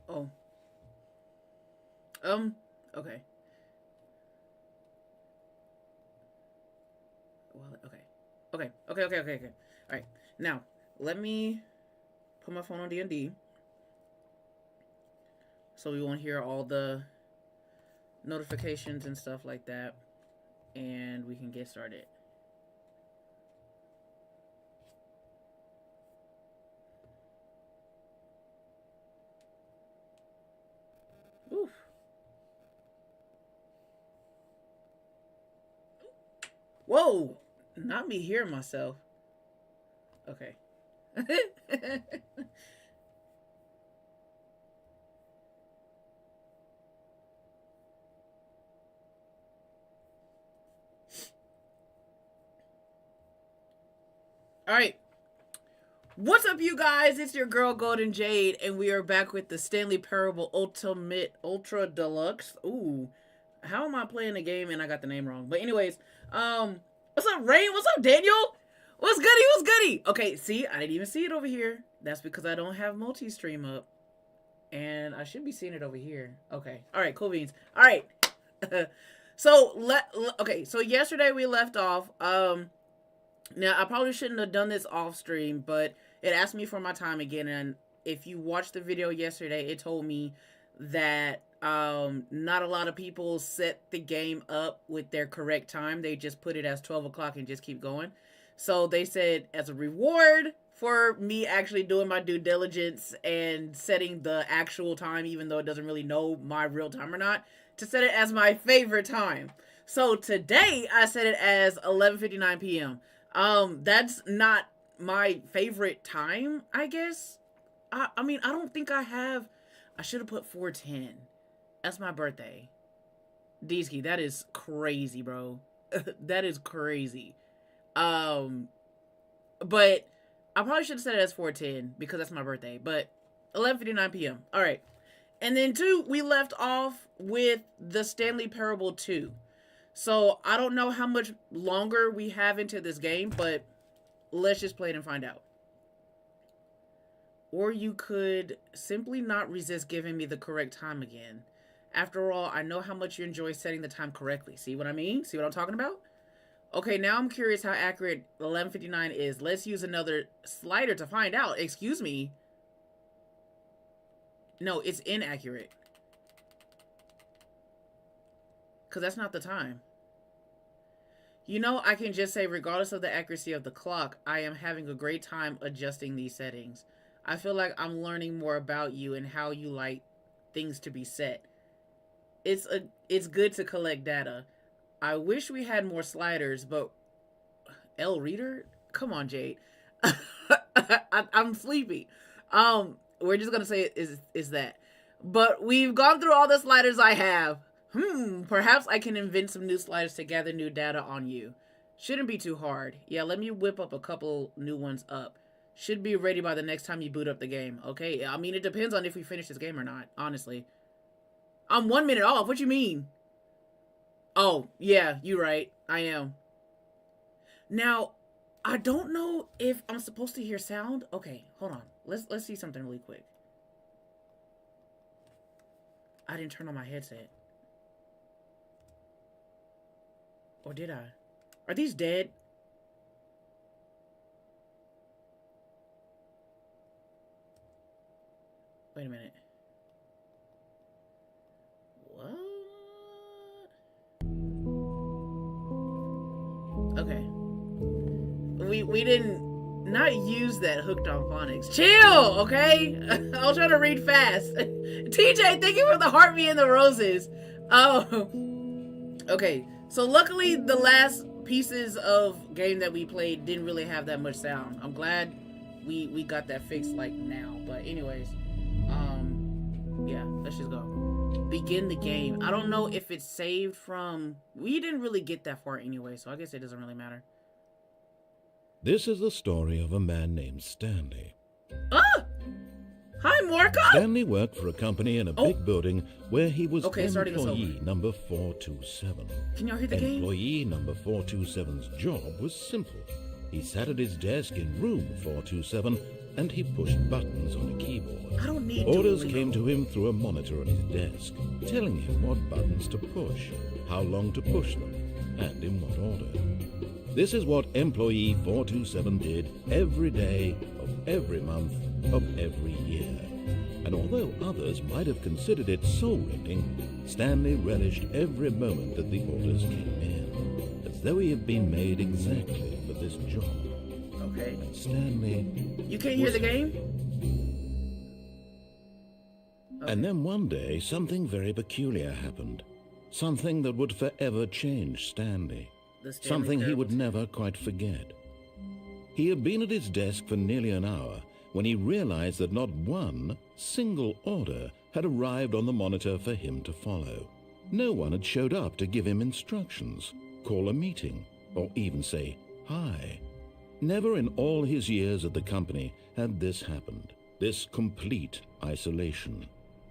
Oh. Okay. Well, okay. All right. Now, let me put my phone on D&D so we won't hear all the notifications and stuff like that, and we can get started. Oof. Whoa! Not me hearing myself. Okay. All right. What's up, you guys? It's your girl Golden Jade, and we are back with the Stanley Parable Ultimate Ultra Deluxe. Ooh, how am I playing the game and I got the name wrong? But anyways, what's up, Rain? What's up, Daniel? What's goody? What's goody? Okay, see, I didn't even see it over here. That's because I don't have multi-stream up, and I should be seeing it over here. Okay, all right, cool beans. All right, so so yesterday we left off. Now, I probably shouldn't have done this off stream, but it asked me for my time again. And if you watched the video yesterday, it told me that not a lot of people set the game up with their correct time. They just put it as 12 o'clock and just keep going. So they said as a reward for me actually doing my due diligence and setting the actual time, even though it doesn't really know my real time or not, to set it as my favorite time. So today I set it as 11:59 p.m. That's not my favorite time, I guess. I mean, I don't think I have. I should have put 4:10. That's my birthday. Deeski, that is crazy, bro. That is crazy. But I probably should have said it as 4:10 because that's my birthday. But 11:59 p.m. All right. And then 2, we left off with the Stanley Parable 2. So, I don't know how much longer we have into this game, but let's just play it and find out. Or you could simply not resist giving me the correct time again. After all, I know how much you enjoy setting the time correctly. See what I mean? See what I'm talking about? Okay, now I'm curious how accurate 11:59 is. Let's use another slider to find out. Excuse me. No, it's inaccurate. Because that's not the time. You know, I can just say, regardless of the accuracy of the clock, I am having a great time adjusting these settings. I feel like I'm learning more about you and how you like things to be set. It's good to collect data. I wish we had more sliders, but L Reader? Come on, Jade. I'm sleepy. We're just gonna say is that. But we've gone through all the sliders I have. Perhaps I can invent some new sliders to gather new data on you. Shouldn't be too hard. Yeah, let me whip up a couple new ones up. Should be ready by the next time you boot up the game, okay? I mean, it depends on if we finish this game or not, honestly. I'm 1 minute off. What you mean? Oh, yeah, you're right. I am. Now, I don't know if I'm supposed to hear sound. Okay, hold on. Let's see something really quick. I didn't turn on my headset. Or did I? Are these dead? Wait a minute. What? Okay. We didn't not use that hooked on phonics. Chill, okay? I'll try to read fast. TJ, thank you for the heart me and the roses. Oh. Okay. So luckily the last pieces of game that we played didn't really have that much sound. I'm glad we got that fixed like now. But anyways, yeah, let's just go. Begin the game. I don't know if it's saved from... We didn't really get that far anyway, so I guess it doesn't really matter. This is the story of a man named Stanley. Ah! Hi, Marco! Stanley worked for a company in a big building where he was employee number 427. Can y'all hear the game? Employee number 427's job was simple. He sat at his desk in room 427 and he pushed buttons on a keyboard. I don't need Orders Duolingo. came to him through a monitor on his desk, telling him what buttons to push, how long to push them, and in what order. This is what employee 427 did every day of every month of every year. And although others might have considered it soul-rending, Stanley relished every moment that the orders came in, as though he had been made exactly for this job. Okay. And Stanley... You can't hear the game? Okay. And then one day, something very peculiar happened. Something that would forever change Stanley. Something he would never quite forget. He had been at his desk for nearly an hour when he realized that not one single order had arrived on the monitor for him to follow. No one had showed up to give him instructions, call a meeting, or even say hi. Never in all his years at the company had this happened, this complete isolation.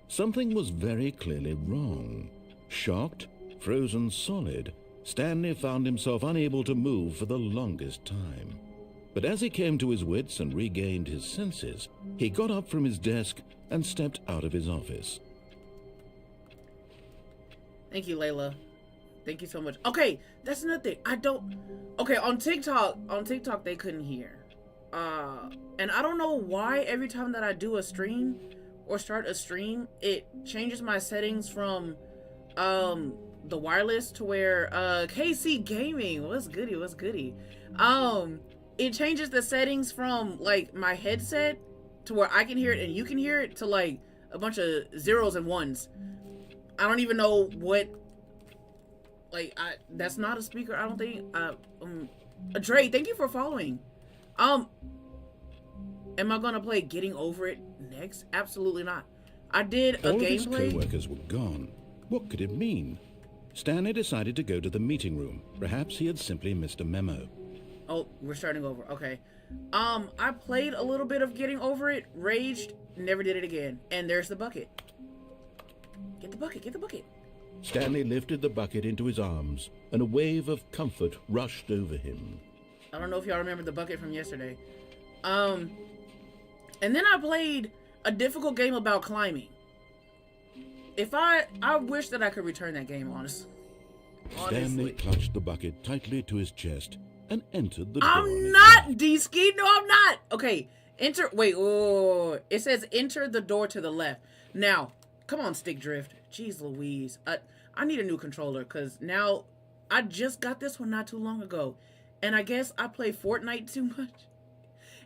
Something was very clearly wrong. Shocked, frozen solid, Stanley found himself unable to move for the longest time. But as he came to his wits and regained his senses, he got up from his desk and stepped out of his office. Thank you, Layla. Thank you so much. Okay, that's another thing. Okay, on TikTok they couldn't hear. And I don't know why every time that I do a stream or start a stream, it changes my settings from the wireless to where KC Gaming, what's goody. It changes the settings from like my headset to where I can hear it and you can hear it to like a bunch of zeros and ones. I don't even know what, like, that's not a speaker, I don't think. Dre, thank you for following. Am I gonna play Getting Over It next? Absolutely not. I did a gameplay. All of his co-workers were gone. What could it mean? Stanley decided to go to the meeting room. Perhaps he had simply missed a memo. Oh, we're starting over. Okay. I played a little bit of Getting Over It, raged, never did it again. And there's the bucket. Get the bucket, get the bucket. Stanley lifted the bucket into his arms, and a wave of comfort rushed over him. I don't know if y'all remember the bucket from yesterday. And then I played a difficult game about climbing. I wish that I could return that game, honestly. Stanley clutched the bucket tightly to his chest and entered the door. I'm not, D-Ski. No, I'm not. Okay, enter. Wait, oh, it says enter the door to the left. Now, come on, Stick Drift. Jeez Louise. I need a new controller because now I just got this one not too long ago. And I guess I play Fortnite too much.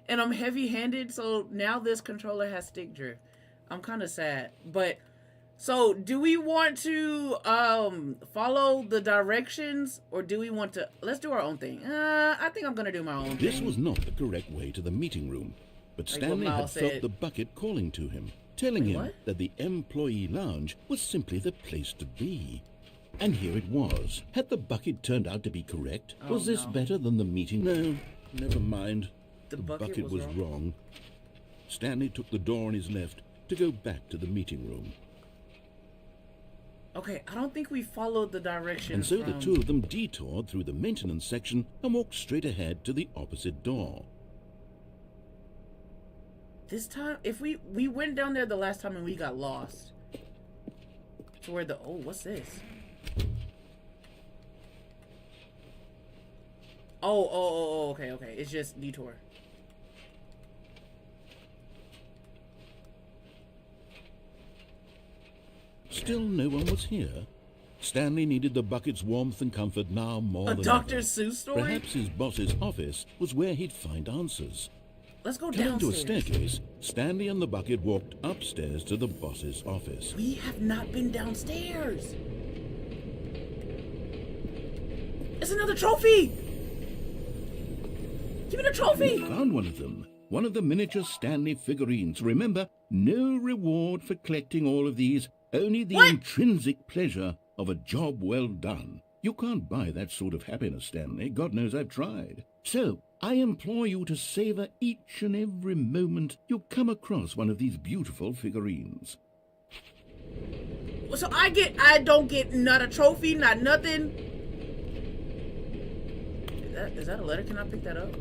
And I'm heavy-handed, so now this controller has Stick Drift. I'm kind of sad. But, so, do we want to follow the directions, or do we want to... Let's do our own thing. I think I'm going to do my own thing. This was not the correct way to the meeting room, but Stanley had felt the bucket calling to him, telling him that the employee lounge was simply the place to be. And here it was. Had the bucket turned out to be correct? Was this better than the meeting? No, never mind. The bucket was wrong. Stanley took the door on his left to go back to the meeting room. Okay, I don't think we followed the directions. And so the two of them detoured through the maintenance section and walked straight ahead to the opposite door. This time, if we went down there the last time and we got lost. To where what's this? Okay. It's just detour. Still no one was here. Stanley needed the bucket's warmth and comfort now more than ever. A Dr. Seuss story? Perhaps his boss's office was where he'd find answers. Let's go downstairs. downstairs. To a staircase, Stanley and the bucket walked upstairs to the boss's office. We have not been downstairs. It's another trophy! Give me the trophy! We found one of them. One of the miniature Stanley figurines. Remember, no reward for collecting all of these. Only the intrinsic pleasure of a job well done. You can't buy that sort of happiness, Stanley. God knows I've tried. So, I implore you to savor each and every moment you come across one of these beautiful figurines. So I don't get not a trophy, not nothing. Is that a letter? Can I pick that up?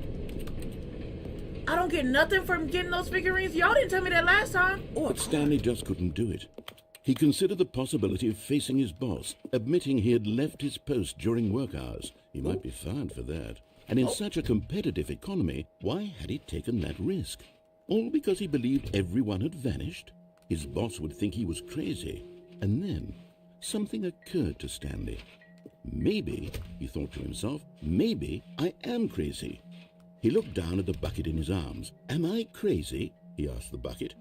I don't get nothing from getting those figurines. Y'all didn't tell me that last time. Oh, but Stanley just couldn't do it. He considered the possibility of facing his boss, admitting he had left his post during work hours. He might be fired for that. And in such a competitive economy, why had he taken that risk? All because he believed everyone had vanished? His boss would think he was crazy. And then something occurred to Stanley. Maybe, he thought to himself, maybe I am crazy. He looked down at the bucket in his arms. Am I crazy? He asked the bucket.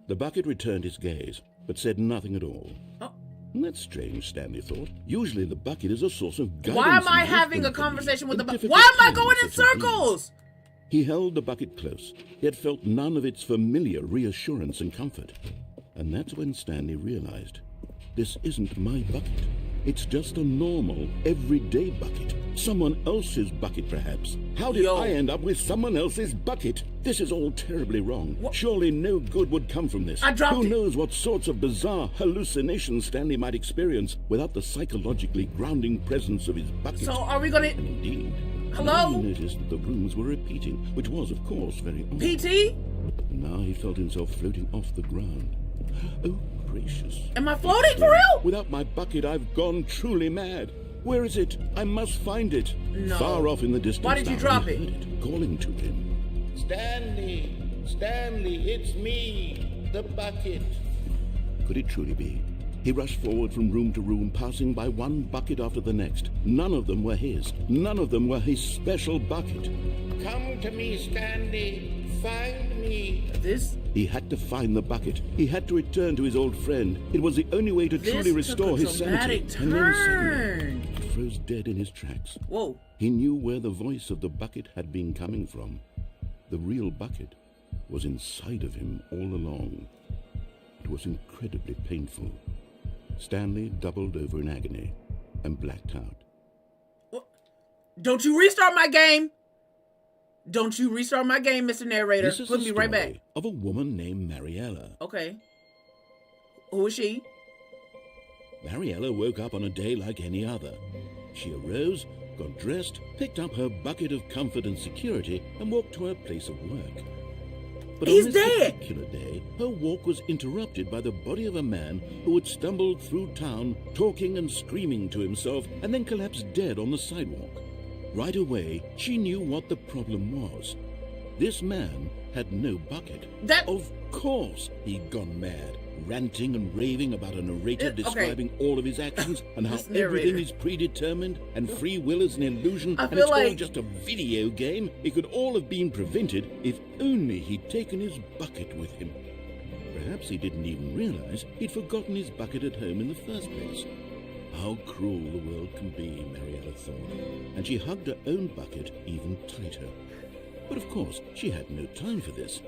The bucket returned his gaze, but said nothing at all. Oh. That's strange, Stanley thought. Usually the bucket is a source of guidance. Why am I having a conversation with the bucket? Why am I going in circles? He held the bucket close, yet felt none of its familiar reassurance and comfort. And that's when Stanley realized, this isn't my bucket. It's just a normal, everyday bucket. Someone else's bucket, perhaps. How did I end up with someone else's bucket? This is all terribly wrong. What? Surely no good would come from this. I dropped it. Who knows what sorts of bizarre hallucinations Stanley might experience without the psychologically grounding presence of his bucket. So are we gonna... And indeed. Hello? He noticed that the rooms were repeating, which was, of course, very odd. PT? And now he felt himself floating off the ground. Oh, gracious. Am I floating for real? Without my bucket, I've gone truly mad. Where is it? I must find it. No. Far off in the distance. Why did you drop it? Heard it calling to him. Stanley! Stanley, it's me! The bucket! Could it truly be? He rushed forward from room to room, passing by one bucket after the next. None of them were his. None of them were his special bucket. Come to me, Stanley. Find me. He had to find the bucket. He had to return to his old friend. It was the only way to truly restore his sanity. And then suddenly, he froze dead in his tracks. Whoa. He knew where the voice of the bucket had been coming from. The real bucket was inside of him all along. It was incredibly painful. Stanley doubled over in agony and blacked out. What? Don't you restart my game! Don't you restart my game, Mr. Narrator. This is Put me right back. Of a woman named Mariella. Okay. Who is she? Mariella woke up on a day like any other. She arose, got dressed, picked up her bucket of comfort and security, and walked to her place of work. But He's on this dead. particular day, her walk was interrupted by the body of a man who had stumbled through town, talking and screaming to himself, and then collapsed dead on the sidewalk. Right away, she knew what the problem was. This man had no bucket. Of course he'd gone mad, ranting and raving about a narrator describing all of his actions and how everything is predetermined and free will is an illusion and it's all just a video game. It could all have been prevented if only he'd taken his bucket with him. Perhaps he didn't even realize he'd forgotten his bucket at home in the first place. How cruel the world can be, Mariella thought, and she hugged her own bucket even tighter. But of course, she had no time for this.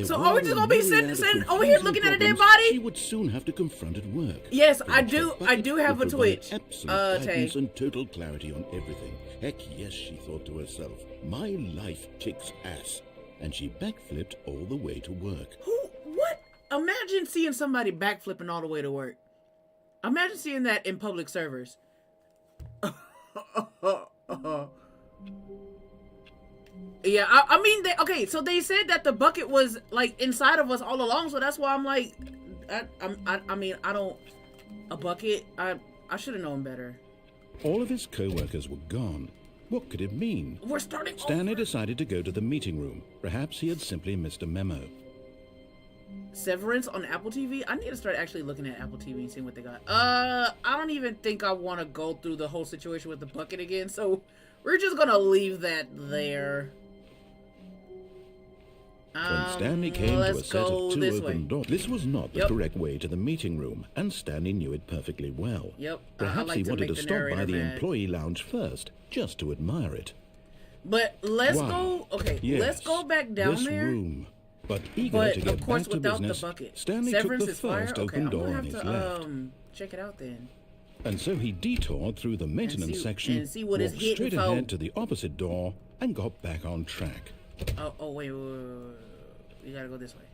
So are we just gonna be sitting over here looking at a dead body? She would soon have to confront at work. Yes, I do have a Twitch. Absolute guidance and total clarity on everything. Heck yes, she thought to herself. My life kicks ass. And she backflipped all the way to work. What? Imagine seeing somebody backflipping all the way to work. Imagine seeing that in public servers. Yeah, I mean, okay, so they said that the bucket was, like, inside of us all along, so that's why I'm like, I mean, I don't, a bucket, I should have known better. All of his co-workers were gone. What could it mean? We're starting Stanley decided to go to the meeting room. Perhaps he had simply missed a memo. Severance on Apple TV? I need to start actually looking at Apple TV and seeing what they got. I don't even think I want to go through the whole situation with the bucket again, so we're just gonna leave that there. When Stanley came to a set of two open doors, this was not the correct way to the meeting room, and Stanley knew it perfectly well. Perhaps he wanted to stop by the employee lounge first, just to admire it. But let's go, okay, let's go back down there. Room. But eager to get back to business, the bucket. Stanley Severance took the first open door on his left. Check it out then. And so he detoured through the maintenance section, walked straight ahead to the opposite door, and got back on track. Oh, wait. We gotta go this way.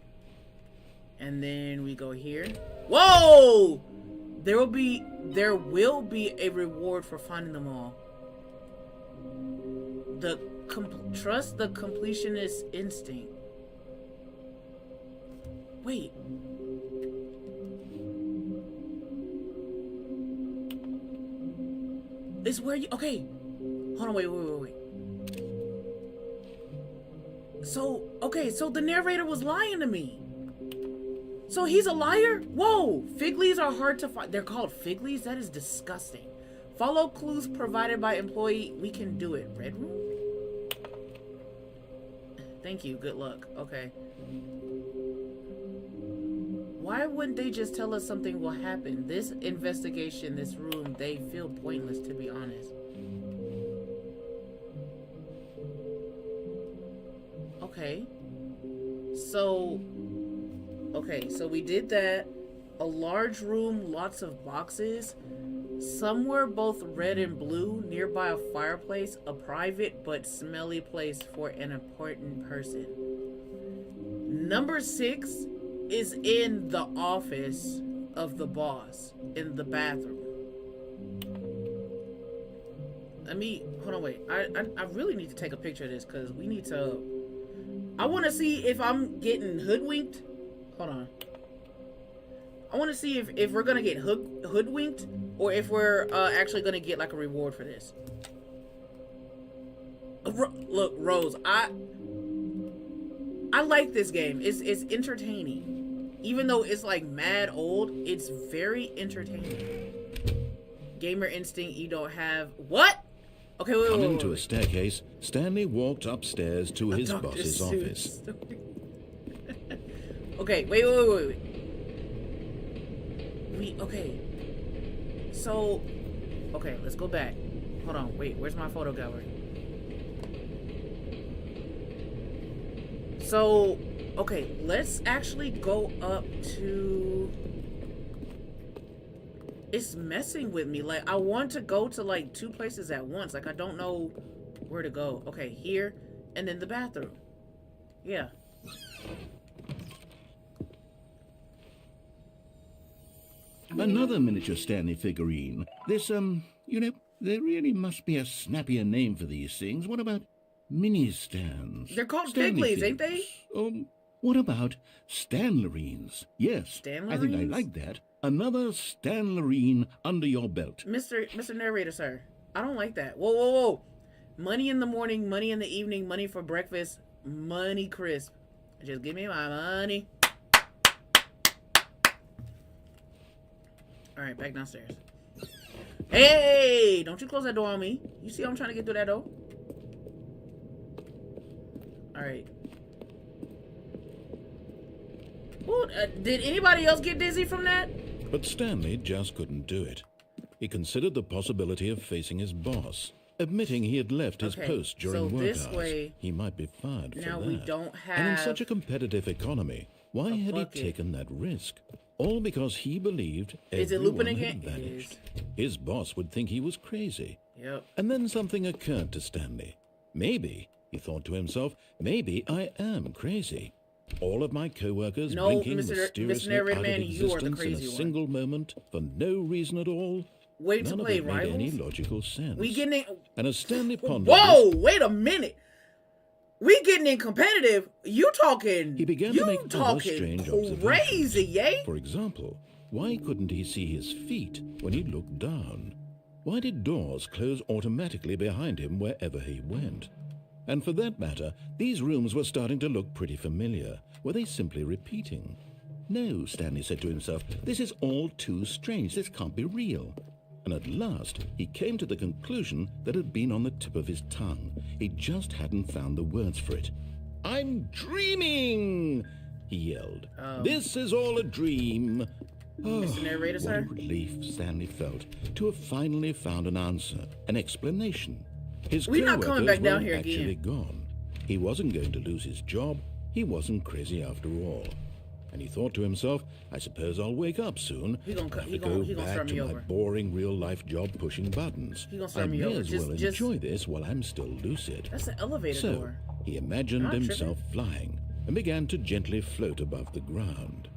And then we go here. Whoa! There will be a reward for finding them all. Trust the completionist instinct. Wait. It's where you... Okay. Hold on, wait. So, okay, so the narrator was lying to me. So he's a liar? Whoa! Fig leaves are hard to find. They're called fig leaves? That is disgusting. Follow clues provided by employee. We can do it. Red room? Thank you. Good luck. Okay. Why wouldn't they just tell us something will happen? This investigation, this room, they feel pointless, to be honest. Okay. So we did that. A large room, lots of boxes. Somewhere both red and blue, nearby a fireplace, a private but smelly place for an important person. Number 6 is in the office of the boss, in the bathroom. Hold on, wait. I really need to take a picture of this because we need to... I want to see if I'm getting hoodwinked. Hold on. I want to see if we're going to get hoodwinked or if we're actually going to get like a reward for this. Look, Rose, I like this game. It's entertaining. Even though it's like mad old, it's very entertaining. Gamer instinct you don't have. What? Okay, wait. Coming to a staircase, Stanley walked upstairs to his boss's office. Okay, wait. Okay. So, okay, let's go back. Hold on, wait, where's my photo gallery? So, okay, let's actually go up to... It's messing with me. Like, I want to go to, like, 2 places at once. Like, I don't know where to go. Okay, here, and then the bathroom. Yeah. Another miniature Stanley figurine. This, you know, there really must be a snappier name for these things. What about mini-stands? They're called fig leaves, ain't they? What about Stanlerines? Yes, Stanlerines? I think I like that. Another Stanlerine under your belt. Mr. Narrator, sir. I don't like that. Whoa. Money in the morning, money in the evening, money for breakfast, money crisp. Just give me my money. Alright, back downstairs. Hey! Don't you close that door on me. You see I'm trying to get through that door? Alright. Did anybody else get dizzy from that? But Stanley just couldn't do it. He considered the possibility of facing his boss, admitting he had left his post during work hours. He might be fired for that. Now we don't have... And in such a competitive economy, why had he taken that risk? All because he believed everyone had vanished. His boss would think he was crazy. Yep. And then something occurred to Stanley. Maybe, he thought to himself, maybe I am crazy. All of my co-workers blinking mysteriously out of existence in a single moment for no reason at all. Wait to play Rivals? None of it made any logical sense. We getting in... And as Stanley pondered Whoa, wait a minute. We getting in competitive. You talking... He began to make other strange crazy, yay? For example, why couldn't he see his feet when he looked down? Why did doors close automatically behind him wherever he went? And for that matter, these rooms were starting to look pretty familiar. Were they simply repeating? No, Stanley said to himself, this is all too strange. This can't be real. And at last, he came to the conclusion that had been on the tip of his tongue. He just hadn't found the words for it. I'm dreaming, he yelled. This is all a dream. Mr. Narrator, sir? What a relief Stanley felt to have finally found an answer, an explanation. His co-workers were actually gone. He wasn't going to lose his job. He wasn't crazy after all. And he thought to himself, I suppose I'll wake up soon. He gonna back to my boring real-life job pushing buttons. I may as well enjoy this while I'm still lucid. That's the elevator door. He imagined himself flying and began to gently float above the ground.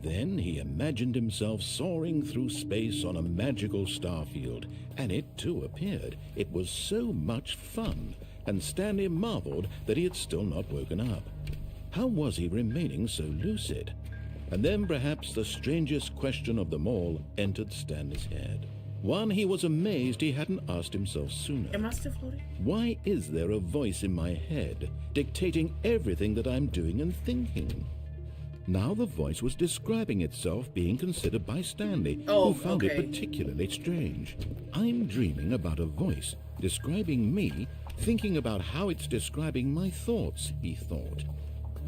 Then he imagined himself soaring through space on a magical starfield, and it too appeared. It was so much fun, and Stanley marveled that he had still not woken up. How was he remaining so lucid? And then perhaps the strangest question of them all entered Stanley's head. One he was amazed he hadn't asked himself sooner. Am I still floating? Why is there a voice in my head dictating everything that I'm doing and thinking? Now the voice was describing itself being considered by Stanley, who found it particularly strange. I'm dreaming about a voice describing me, thinking about how it's describing my thoughts, he thought.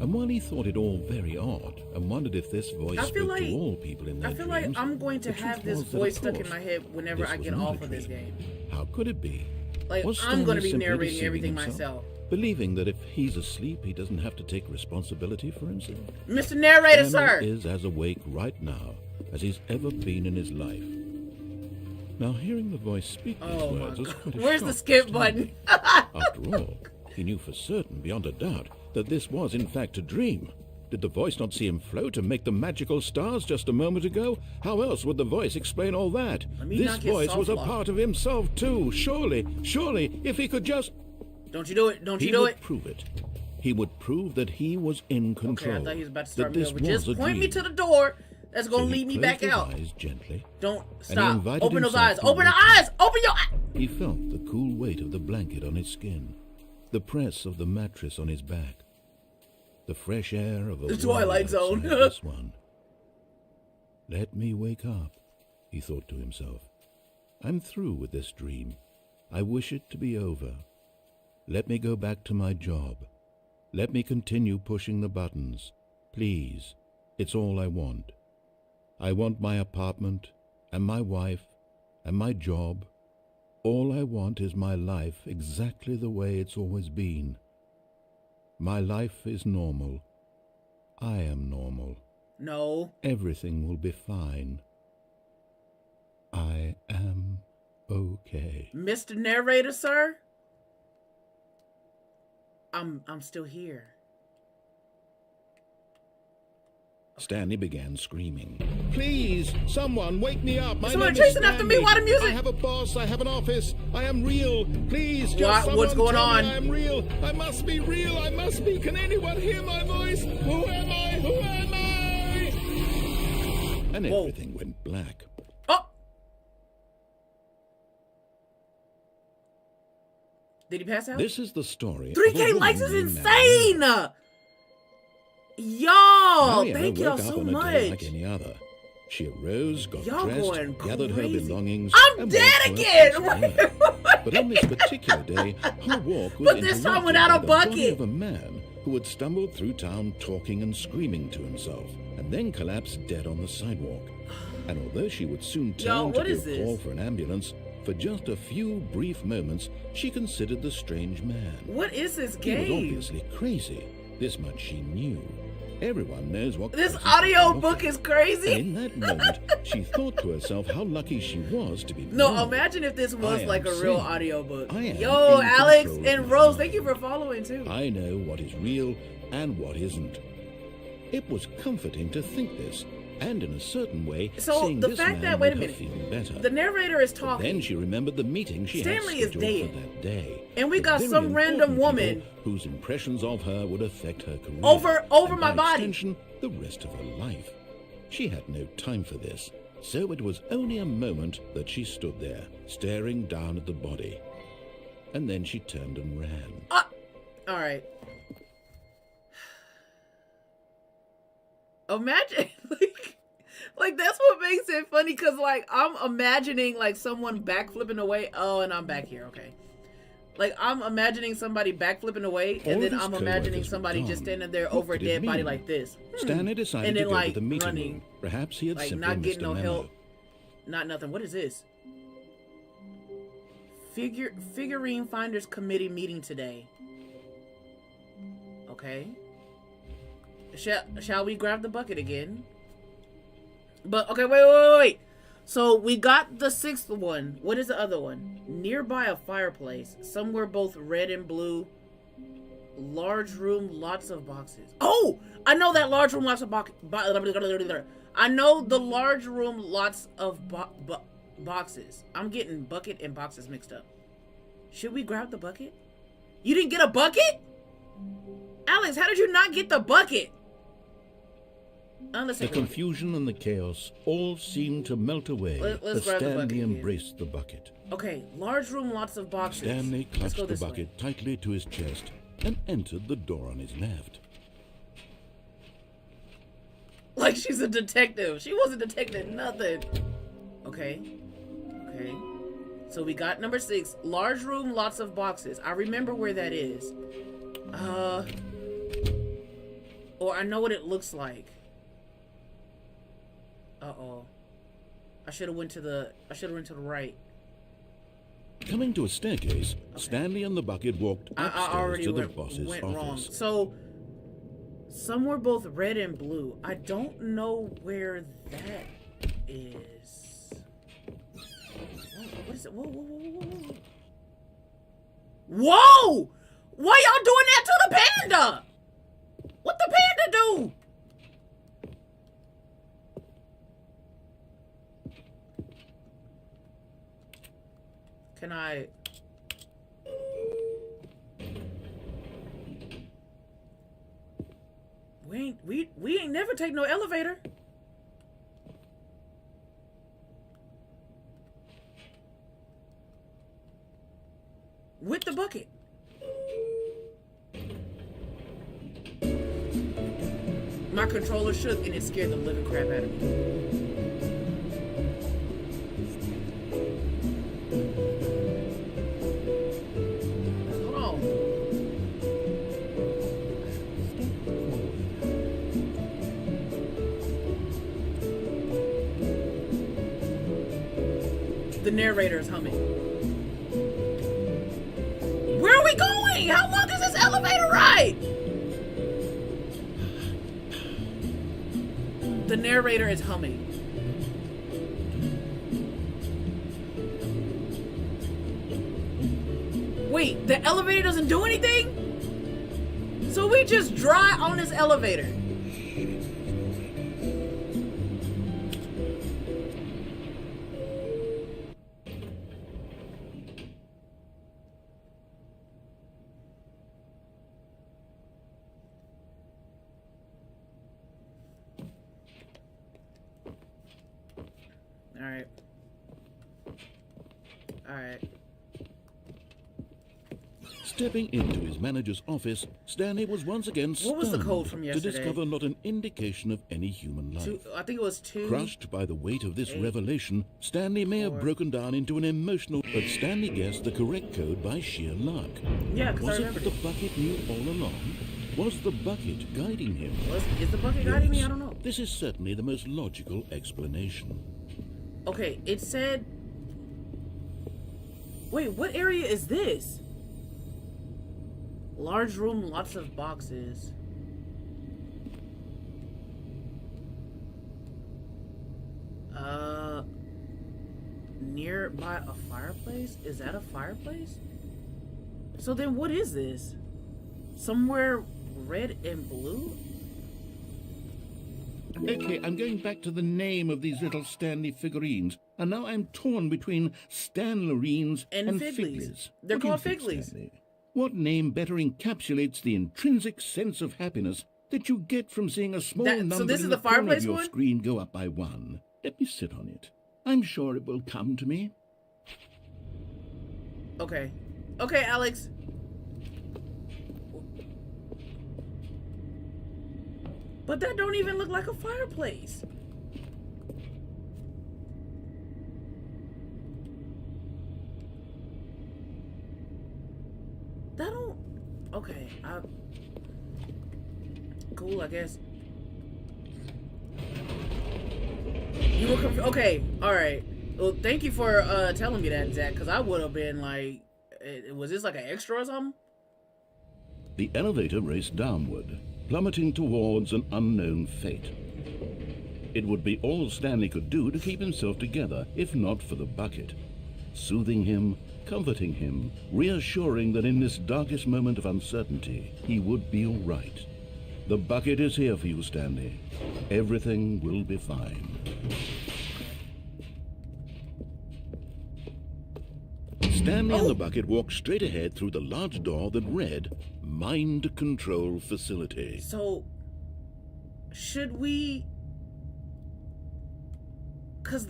And while he thought it all very odd and wondered if this voice spoke to all people in their dreams, I feel like I'm going to have this voice stuck in my head whenever I get off of this game. How could it be? Like, I'm going to be narrating everything myself. Believing that if he's asleep, he doesn't have to take responsibility for himself. Mr. Narrator, sir! Is as awake right now as he's ever been in his life. Now, hearing the voice speak these words was quite a Where's the skip button? After all, he knew for certain, beyond a doubt, that this was in fact a dream. Did the voice not see him float and make the magical stars just a moment ago? How else would the voice explain all that? This voice was a part of himself too. Surely, if he could just... Don't you do it. Don't you do it. He would prove it. He would prove that he was in control. Okay, I thought he was about to start me over. Just point me to the door. That's going to lead me back out. Eyes gently, don't stop. Open those eyes. Open the eyes. Open your eyes. He felt the cool weight of the blanket on his skin, the press of the mattress on his back, the fresh air of a Twilight Zone. This one. Let me wake up, he thought to himself. I'm through with this dream. I wish it to be over. Let me go back to my job. Let me continue pushing the buttons. Please, it's all I want. I want my apartment, and my wife, and my job. All I want is my life exactly the way it's always been. My life is normal. I am normal. No. Everything will be fine. I am okay. Mr. Narrator, sir? I'm still here. Stanley began screaming. Please, someone wake me up. My someone name is chasing after me. Why the music? I have a boss. I have an office. I am real. Please, just someone what's going on? I am real. I must be real. I must be. Can anyone hear my voice? Who am I? Who am I? And everything went black. Oh! Did he pass out? This is the story. 3K likes is insane! Y'all, thank y'all so much. Like any other. She arose, got dressed, gathered her belongings. I'm dead again! But on this particular day, her walk was but this time without a bucket. Of a man who had stumbled through town talking and screaming to himself, and then collapsed dead on the sidewalk. And although she would soon turn to give a call for an ambulance, for just a few brief moments, she considered the strange man. What is this game? He was obviously crazy. This much she knew. Everyone knows what this audio book is crazy. And in that moment, she thought to herself how lucky she was to be born. No, imagine if this was like a real audio book. Yo, Alex and Rose, thank you for following too. I know what is real and what isn't. It was comforting to think this, and in a certain way, so the fact that wait a minute, better. The narrator is talking. But then she remembered the meeting she Stanley had scheduled is dead. for that day. And we got some random woman whose impressions of her would affect her career over my body. Extension, the rest of her life. She had no time for this, so it was only a moment that she stood there, staring down at the body. And then she turned and ran. All right. Imagine, like that's what makes it funny, because like I'm imagining like someone backflipping away. Oh, and I'm back here. Okay. Like I'm imagining somebody backflipping away, and then I'm imagining somebody just standing there over a dead body like this. Stanley decided to go to the meeting room. Perhaps he had like simply not getting no missed a memo. help, not nothing. What is this? Figurine Finders Committee meeting today. Okay. Shall we grab the bucket again? But okay, wait. So we got the 6th one. What is the other one? Nearby a fireplace, somewhere both red and blue. Large room, lots of boxes. Oh, I know that large room, lots of boxes. I know the large room, lots of boxes. I'm getting bucket and boxes mixed up. Should we grab the bucket? You didn't get a bucket? Alex, how did you not get the bucket? The confusion and the chaos all seemed to melt away as Stanley embraced the bucket. Okay, large room, lots of boxes. Stanley clutched the bucket tightly to his chest and entered the door on his left. Like she's a detective. She wasn't detecting nothing. Okay. Okay. So we got number 6. Large room, lots of boxes. I remember where that is. Or I know what it looks like. Uh-oh. I should have went to the right. Coming to a staircase, okay. Stanley and the bucket walked upstairs to the boss's office. Wrong. So some were both red and blue. I don't know where that is. What is it? Whoa, whoa, whoa, whoa, whoa. Whoa! Why y'all doing that to the panda? What the panda do? Can I... We ain't never take no elevator. With the bucket. My controller shook and it scared the living crap out of me. The narrator is humming. Where are we going? How long is this elevator ride? The narrator is humming. Wait, the elevator doesn't do anything? So we just drive on this elevator. Alright. Stepping into his manager's office, Stanley was once again stunned what was the code from yesterday? To discover not an indication of any human life. I think it was 2. Crushed by the weight of this revelation, Stanley may have broken down into an emotional... But Stanley guessed the correct code by sheer luck. Yeah, because I remember. Was it the bucket knew all along? Was the bucket guiding him? Is the bucket guiding me? I don't know. This is certainly the most logical explanation. Okay, it said... Wait, what area is this? Large room, lots of boxes. Nearby a fireplace? Is that a fireplace? So then what is this? Somewhere red and blue? Okay, I'm going back to the name of these little Stanley figurines. And now I'm torn between Stanlerines and Figlies. They're called Figlies. What name better encapsulates the intrinsic sense of happiness that you get from seeing a small number so this in is the the fireplace corner of your one? screen go up by 1? Let me sit on it. I'm sure it will come to me. Okay. Okay, Alex. But that don't even look like a fireplace. That don't... Okay, cool, I guess. You were confused. Okay, alright. Well, thank you for telling me that, Zach, because I would have been like... Was this like an extra or something? The elevator raced downward, plummeting towards an unknown fate. It would be all Stanley could do to keep himself together, if not for the bucket. Soothing him, comforting him, reassuring that in this darkest moment of uncertainty, he would be all right. The bucket is here for you, Stanley. Everything will be fine. Stanley and the bucket walked straight ahead through the large door that read, mind control facility. So, should we...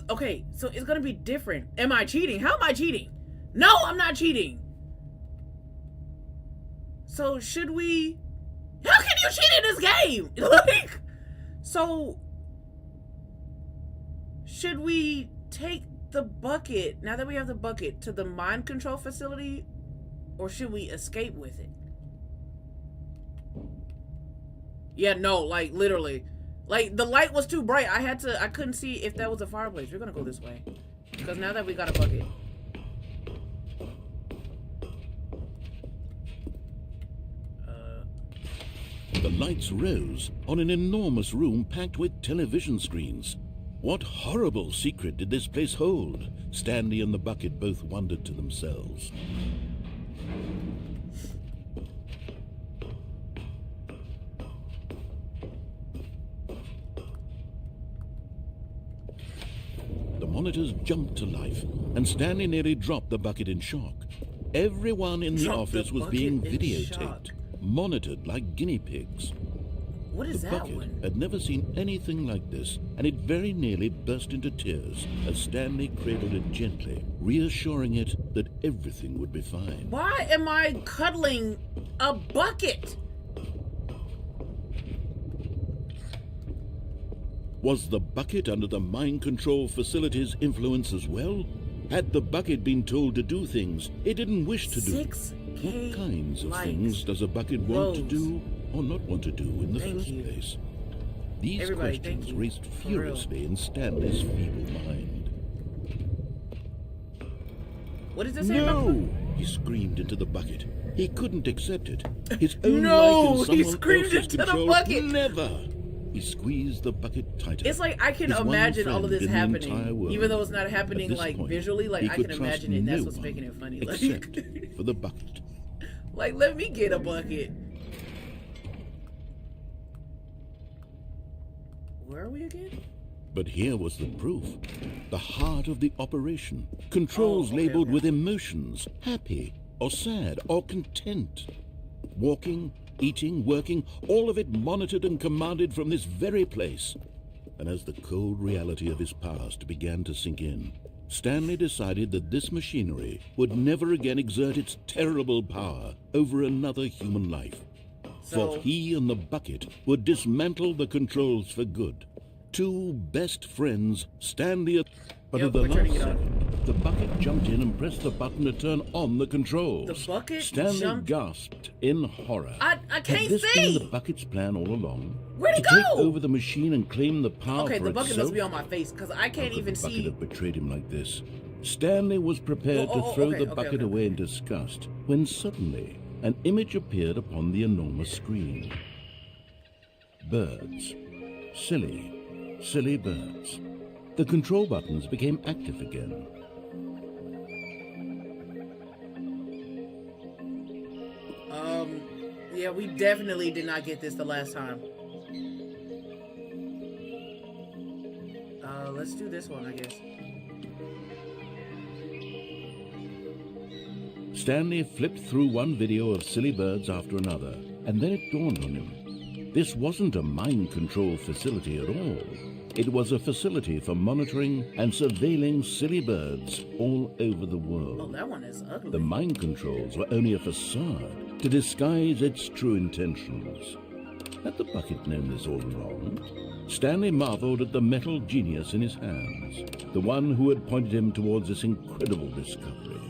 okay, so it's gonna be different. Am I cheating? How am I cheating? No, I'm not cheating. So, should we... How can you cheat in this game? Like, so... Should we take the bucket, now that we have the bucket, to the mind control facility? Or should we escape with it? Yeah, no, like, literally. Like, the light was too bright. I couldn't see if that was a fireplace. We're gonna go this way. Because now that we got a bucket. The lights rose on an enormous room packed with television screens. What horrible secret did this place hold? Stanley and the bucket both wondered to themselves. The monitors jumped to life, and Stanley nearly dropped the bucket in shock. Everyone in the office was being videotaped, monitored like guinea pigs. What is that one? The bucket had never seen anything like this, and it very nearly burst into tears as Stanley cradled it gently, reassuring it that everything would be fine. Why am I cuddling a bucket? Was the bucket under the mind control facility's influence as well? Had the bucket been told to do things it didn't wish to do? 6K what kinds of likes. Things does a bucket want to do or not want to do in the first place? These questions raced furiously in Stanley's feeble mind. What does this say? No! He screamed into the bucket. He couldn't accept it. His own No! life in He someone screamed else's into the control. bucket! Never! He squeezed the bucket tighter. It's like I can His one imagine all of this friend in the entire happening, world. even though it's not happening At this like point, visually. Like he I could can trust imagine it. And that's no what's one making it funny. Like, except for the bucket. like, let me get a bucket. Where are we again? But here was the proof. The heart of the operation. Controls labeled with emotions. Happy, or sad, or content. Walking, eating, working, all of it monitored and commanded from this very place. And as the cold reality of his past began to sink in, Stanley decided that this machinery would never again exert its terrible power over another human life. For he and the bucket would dismantle the controls for good. Two best friends, Stanley... But at the last second, the bucket jumped in and pressed the button to turn on the controls. The bucket Stanley gasped in horror. I can't Had this see! been the bucket's plan all along? Where'd it to go? take over the machine and claim the power for Okay, the bucket itself? must be on my face, because I can't even How could the bucket see... have betrayed him like this? Stanley was prepared to throw the bucket away in disgust, when suddenly an image appeared upon the enormous screen. Birds. Silly birds. The control buttons became active again. Yeah, we definitely did not get this the last time. Let's do this one, I guess. Stanley flipped through one video of silly birds after another, and then it dawned on him. This wasn't a mind control facility at all. It was a facility for monitoring and surveilling silly birds all over the world. Oh, that one is ugly. The mind controls were only a facade to disguise its true intentions. Had the bucket known this all along? Stanley marveled at the metal genius in his hands, the one who had pointed him towards this incredible discovery.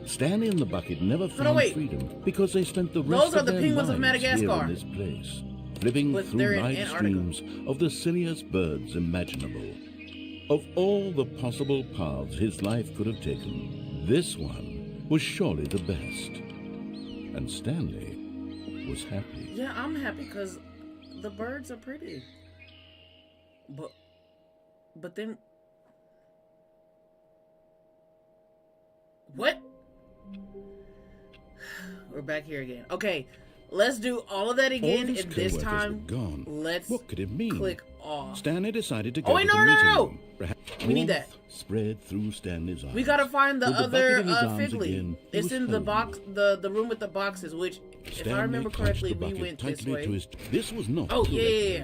Stanley and the bucket never found freedom because they spent the rest of their lives here in this place, flipping through live streams of the silliest birds imaginable. Of all the possible paths his life could have taken, this one was surely the best. And Stanley was happy. Yeah, I'm happy because the birds are pretty. But then... What? We're back here again. Okay, let's do all of that again, and this time, let's what could it mean? Click off. Stanley decided to go to the no! meeting room. We need that. Spread through Stanley's eyes. We gotta find the With the other bucket in his arms Figley. again, It's in the box, the room with the boxes, which If I remember correctly, we went this way. This was not to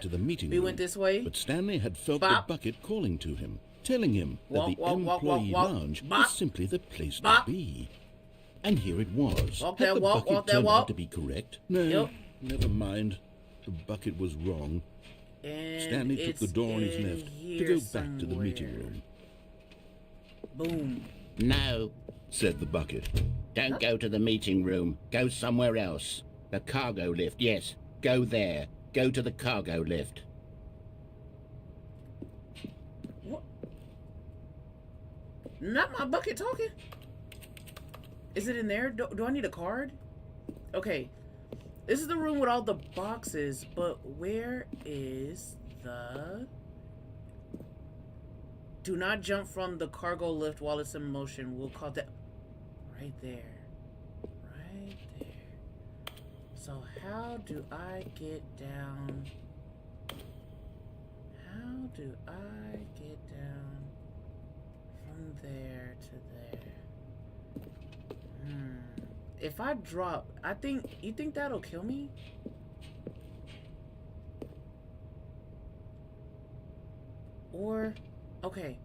the meeting room. We went this way. But Stanley had felt the bucket calling to him, telling him that the employee lounge was simply the place to be. And here it was. Had the bucket turned out to be correct? No, never mind. The bucket was wrong. And Stanley took the door on his left to go back to the meeting room. Boom. No, said the bucket. Don't go to the meeting room. Go somewhere else. The cargo lift, yes. Go there. Go to the cargo lift. What? Not my bucket talking? Is it in there? Do I need a card? Okay. This is the room with all the boxes, but where is the... Do not jump from the cargo lift while it's in motion. We'll call that... Right there. Right there. So how do I get down? How do I get down from there to there? If I drop, you think that'll kill me? Or, okay.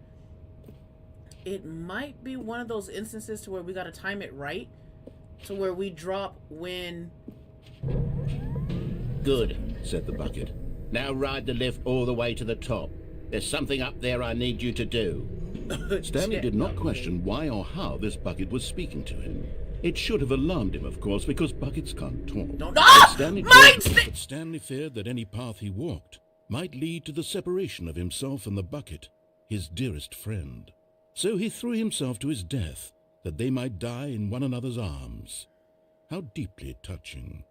It might be one of those instances to where we gotta time it right. To where we drop when... Good, said the bucket. Now ride the lift all the way to the top. There's something up there I need you to do. Stanley did not question why or how this bucket was speaking to him. It should have alarmed him, of course, because buckets can't talk. But Stanley feared that any path he walked might lead to the separation of himself and the bucket, his dearest friend. So he threw himself to his death, that they might die in one another's arms. How deeply touching.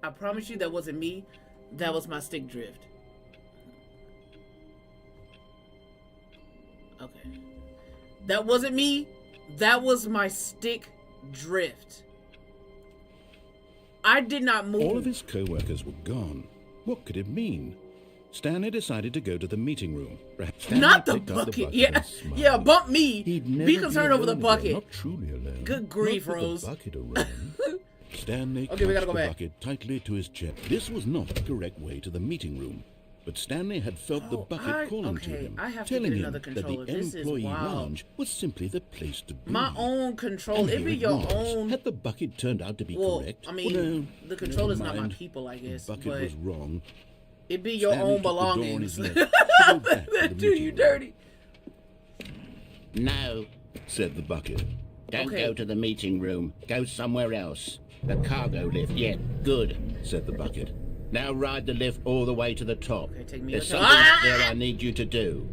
I promise you that wasn't me. That was my stick drift. Okay. That wasn't me. That was my stick drift. I did not move. All of his co-workers were gone. What could it mean? Stanley decided to go to the meeting room. Not the bucket. Yeah, bump me. Be concerned over the bucket. Not truly alone. Good grief, not Rose. The bucket around. Stanley we gotta go the back. bucket tightly to his chest. This was not the correct way to the meeting room. But Stanley had felt the bucket calling to him, telling him that the employee lounge was simply the place to be. My own control. It'd be your own. Had the bucket turned out to be correct? I mean, the controller's not my people, I guess. The bucket was wrong. It'd be your own belongings. That do you dirty. No, said the bucket. Don't go to the meeting room. Go somewhere else. The cargo lift, yeah, good, said the bucket. Now ride the lift all the way to the top. Okay, take me There's something up there I need you to do.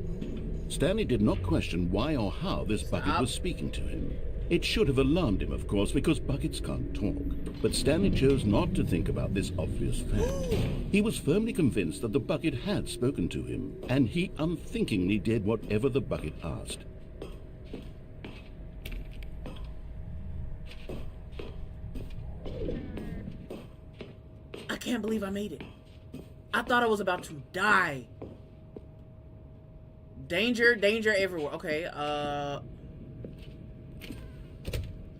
Stanley did not question why or how this bucket was speaking to him. It should have alarmed him, of course, because buckets can't talk. But Stanley chose not to think about this obvious fact. He was firmly convinced that the bucket had spoken to him, and he unthinkingly did whatever the bucket asked. I can't believe I made it. I thought I was about to die. Danger, danger everywhere. Okay,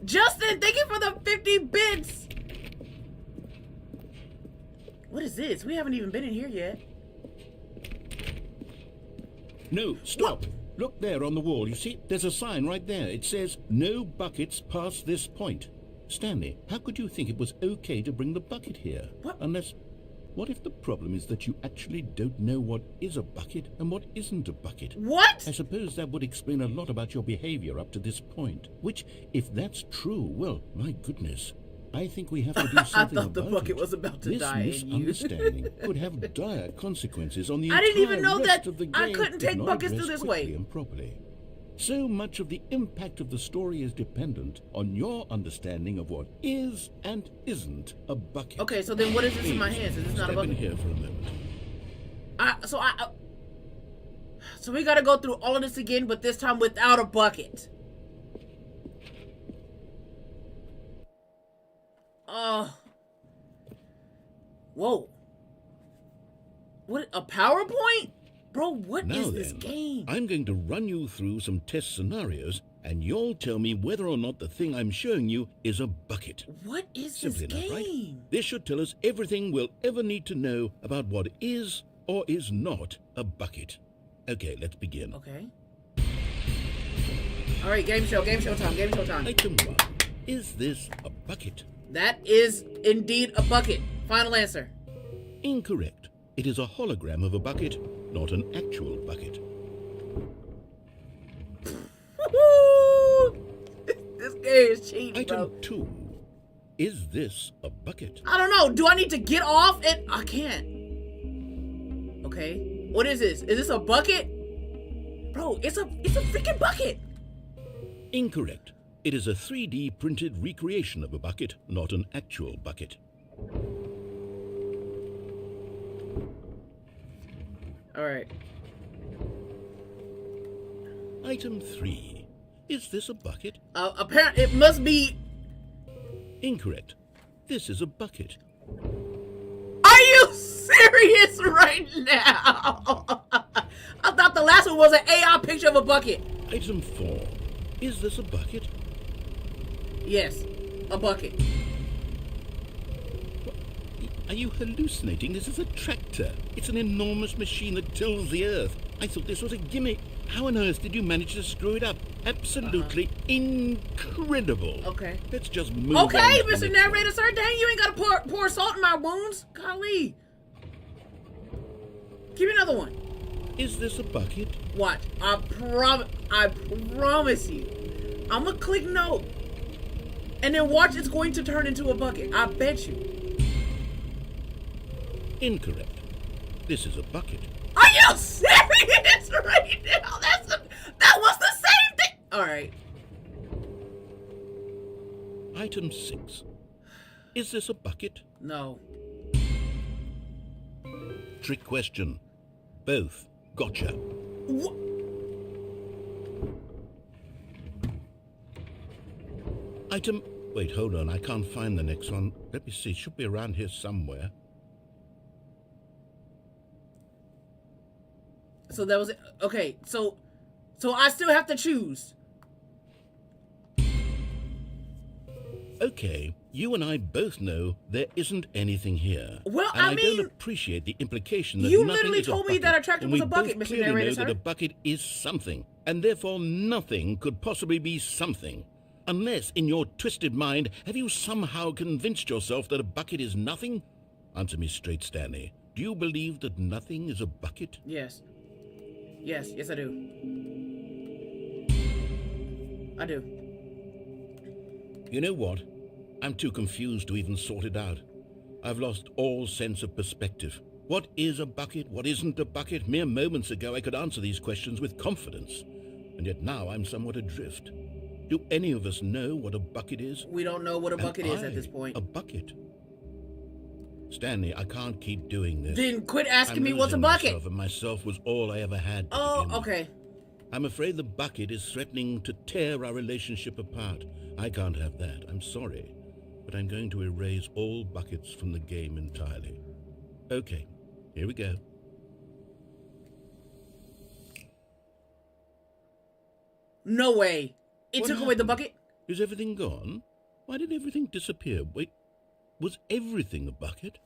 Justin, thank you for the 50 bits. What is this? We haven't even been in here yet. No, stop. What? Look there on the wall. You see, there's a sign right there. It says, no buckets past this point. Stanley, how could you think it was okay to bring the bucket here? What? Unless, what if the problem is that you actually don't know what is a bucket and what isn't a bucket? What? I suppose that would explain a lot about your behavior up to this point. Which, if that's true, well, my goodness, I think we have to do something about it. I thought the bucket was about to die. This misunderstanding could have dire consequences on the I didn't even know that of the game I couldn't take buckets through this way. And properly. So much of the impact of the story is dependent on your understanding of what is and isn't a bucket. Okay, so then what is this in my hands? Is this not a bucket? Step in here for a moment. So we gotta go through all of this again, but this time without a bucket. Whoa. What, a PowerPoint? Bro, what is this game? I'm going to run you through some test scenarios, and you'll tell me whether or not the thing I'm showing you is a bucket. What is Simple this enough, right? game? This should tell us everything we'll ever need to know about what is or is not a bucket. Okay, let's begin. Okay. All right, game show time. Item 1. Is this a bucket? That is indeed a bucket. Final answer. Incorrect. It is a hologram of a bucket, not an actual bucket. This game is cheating, Item bro. 2. Is this a bucket? I don't know. Do I need to get off it? I can't. Okay. What is this? Is this a bucket? Bro, it's a freaking bucket. Incorrect. It is a 3D printed recreation of a bucket, not an actual bucket. All right. Item 3. Is this a bucket? Apparently, it must be. Incorrect. This is a bucket. Are you serious right now? I thought the last one was an AI picture of a bucket. Item 4. Is this a bucket? Yes, a bucket. Are you hallucinating? This is a tractor. It's an enormous machine that tills the earth. I thought this was a gimmick. How on earth did you manage to screw it up? Absolutely incredible. Okay. Let's just move on. Okay, to the Mr. next Narrator, one. sir. Dang, you ain't gotta pour salt in my wounds. Golly. Give me another one. Is this a bucket? Watch. I promise you. I'm gonna click no. And then watch, it's going to turn into a bucket. I bet you. Incorrect. This is a bucket. Are you serious right now? That was the same thing. All right. Item 6. Is this a bucket? No. Trick question. Both. Gotcha. What? Item... Wait, hold on. I can't find the next one. Let me see. It should be around here somewhere. So that was it. Okay, so I still have to choose. Okay, you and I both know there isn't anything here. Well, and I I mean, don't appreciate the implication that you nothing literally is told a me bucket, that a tractor and was we a bucket, both Mr. clearly Narrator, know sir. that a bucket is something, and therefore nothing could possibly be something. Unless, in your twisted mind, have you somehow convinced yourself that a bucket is nothing? Answer me straight, Stanley. Do you believe that nothing is a bucket? Yes. Yes, I do. I do. You know what? I'm too confused to even sort it out. I've lost all sense of perspective. What is a bucket? What isn't a bucket? Mere moments ago I could answer these questions with confidence. And yet now I'm somewhat adrift. Do any of us know what a bucket is? We don't know what a bucket is at this point. A bucket? Stanley, I can't keep doing this. Then quit asking me I'm what's a losing bucket. myself, and myself was all I ever had to Oh, begin with. okay. I'm afraid the bucket is threatening to tear our relationship apart. I can't have that. I'm sorry. But I'm going to erase all buckets from the game entirely. Okay, here we go. No way. It What took away the happened? bucket? Is everything gone? Why did everything disappear? Wait, was everything a bucket?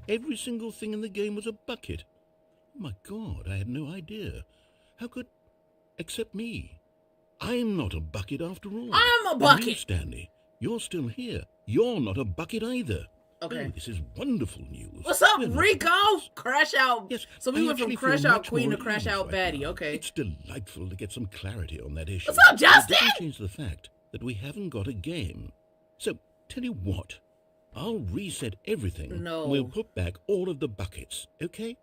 Every single thing in the game was a bucket. Oh my God, I had no idea. How could... Except me. I'm not a bucket after all. I'm a And bucket. you, Stanley, you're still here. You're not a bucket either. Okay. Oh, this is wonderful news. What's up, We're not Rico? buckets. Crash out. Yes, So we I went from actually feel crash out much queen more to crash at ease out right baddie. now. Okay. It's delightful to get some clarity on that issue. What's up, Justin? It doesn't change the fact that we haven't got a game. So, tell you what, I'll reset everything. No. We'll put back all of the buckets, okay?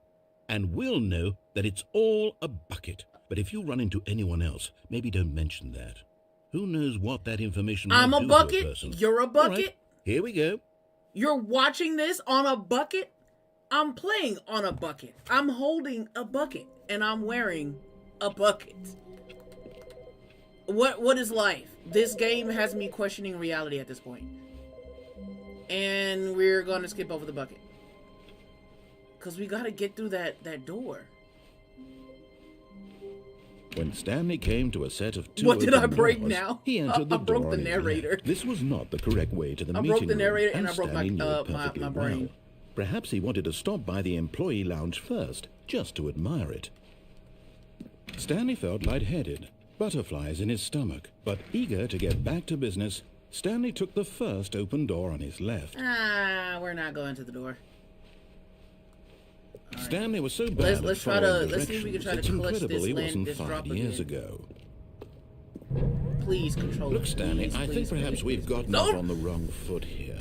And we'll know that it's all a bucket. But if you run into anyone else, maybe don't mention that. Who knows what that information might I'm a do to a bucket. person. You're a All bucket. right, here we go. You're watching this on a bucket. I'm playing on a bucket. I'm holding a bucket. And I'm wearing a bucket. What is life? This game has me questioning reality at this point. And we're going to skip over the bucket. Because we got to get through that door. When Stanley came to a set of two What did I open break doors, now? he entered the I broke door the on his narrator. left. This was not the correct way to the I meeting broke the narrator room, and I broke Stanley knew it my perfectly brain. well. Perhaps he wanted to stop by the employee lounge first, just to admire it. Stanley felt lightheaded, butterflies in his stomach, but eager to get back to business, Stanley took the first open door on his left. We're not going to the door. Right. Stanley was so bad let's at following let's see if we can try to clutch incredible this he land, wasn't this 5 drop years again. ago. Please control. Look, Stanley, please, I please, think perhaps please, we've please, gotten please. off on the wrong foot here.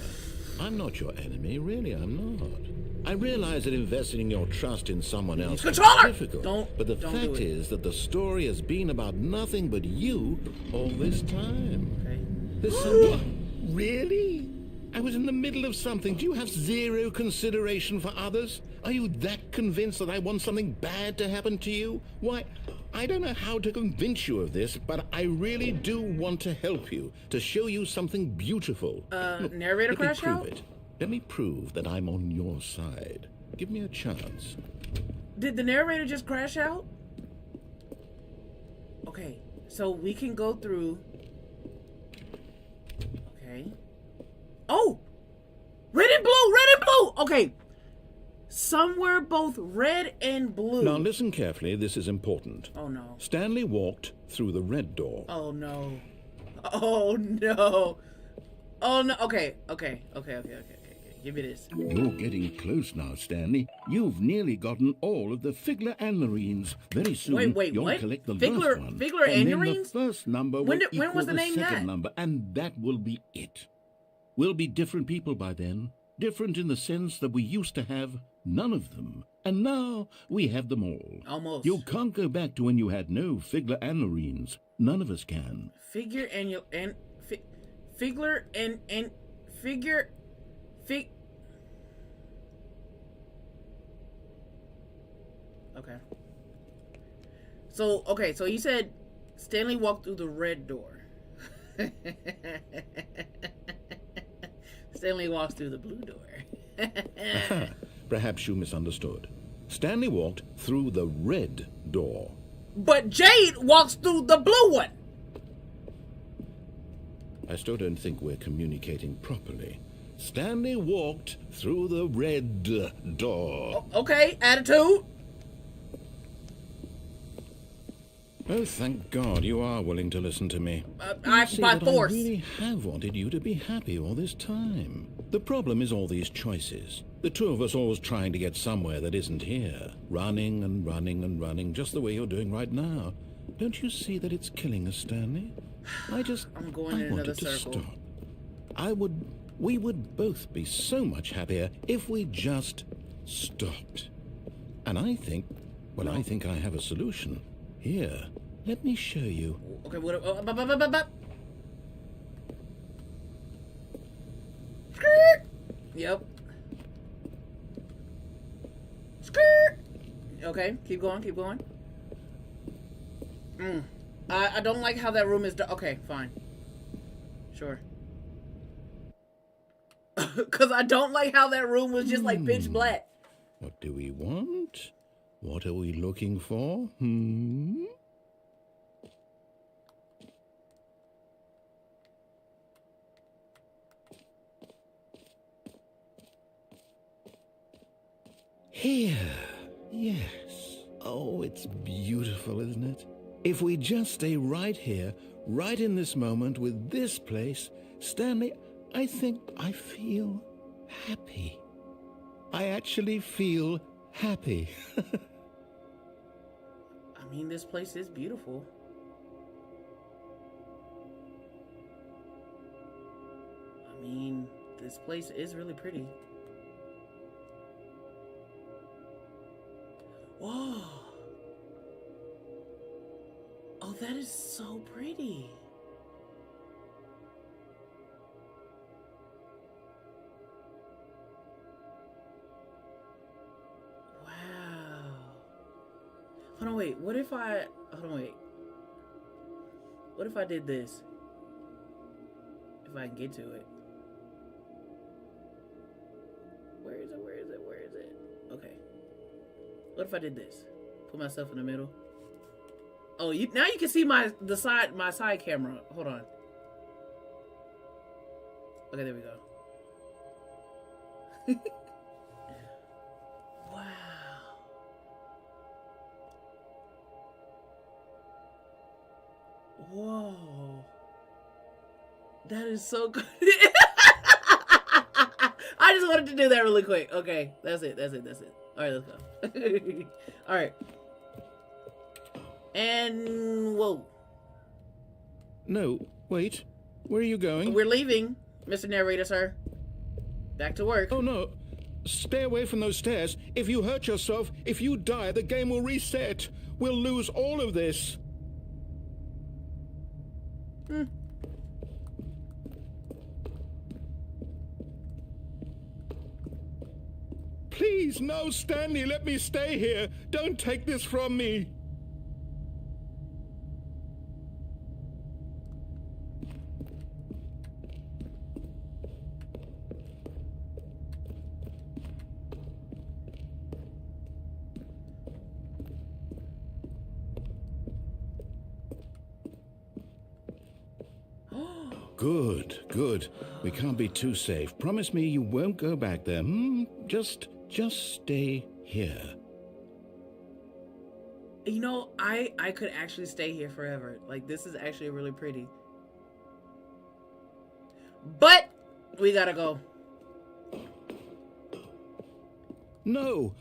I'm not your enemy, really, I'm not. I realize that investing your trust in someone else is difficult, but the fact is that the story has been about nothing but you all this time. Okay. There's something... Really? I was in the middle of something. Do you have zero consideration for others? Are you that convinced that I want something bad to happen to you? Why, I don't know how to convince you of this, but I really do want to help you, to show you something beautiful. Look, narrator crash out? It. Let me prove that I'm on your side. Give me a chance. Did the narrator just crash out? Okay, so we can go through... Okay. Oh! Red and blue! Red and blue! Okay. Somewhere both red and blue. Now listen carefully, this is important. Oh no. Stanley walked through the red door. Oh no. Oh no. Oh no. Okay. Give me this. You're getting close now, Stanley. You've nearly gotten all of the Figler and Marines. Very soon, you'll what? collect the Figler, last one. Figler and then Marines? The first number When will was equal the name second that? number, and that will be it. We'll be different people by then. Different in the sense that we used to have none of them. And now we have them all. Almost. You can't go back to when you had no Figler and Marines. None of us can. Figure and you and Figler and figure Okay. So you said Stanley walked through the red door. Stanley walks through the blue door. Perhaps you misunderstood. Stanley walked through the red door. But Jade walks through the blue one. I still don't think we're communicating properly. Stanley walked through the red door. Okay, attitude. Oh, thank God you are willing to listen to me. By force. I really have wanted you to be happy all this time. The problem is all these choices. The two of us always trying to get somewhere that isn't here. Running and running and running, just the way you're doing right now. Don't you see that it's killing us, Stanley? I'm going in another circle. Stop. We would both be so much happier if we just stopped. And I think I have a solution. Here, let me show you. Okay, Yep. Skirt. Okay, keep going. I don't like how that room is done. Okay, fine. Sure. Because I don't like how that room was just like pitch black. What do we want? What are we looking for? Here. Yes. Oh, it's beautiful, isn't it? If we just stay right here, right in this moment with this place, Stanley, I think I feel happy. I actually feel happy. I mean, this place is beautiful. I mean, this place is really pretty. Whoa. Oh, that is so pretty. Wow. Hold on, wait. What if I... Hold on, wait. What if I did this? If I can get to it. Where is it? Okay. What if I did this? Put myself in the middle. Oh, now you can see my side camera. Hold on. Okay, there we go. Wow. Whoa. That is so good. I just wanted to do that really quick. Okay, that's it. All right, let's go. All right. And whoa. No, wait. Where are you going? We're leaving, Mr. Narrator, sir. Back to work. Oh, no. Stay away from those stairs. If you hurt yourself, if you die, the game will reset. We'll lose all of this. Please, no, Stanley, let me stay here. Don't take this from me. Good. We can't be too safe. Promise me you won't go back there. Just stay here. You know, I could actually stay here forever. Like, this is actually really pretty. But we gotta go. No.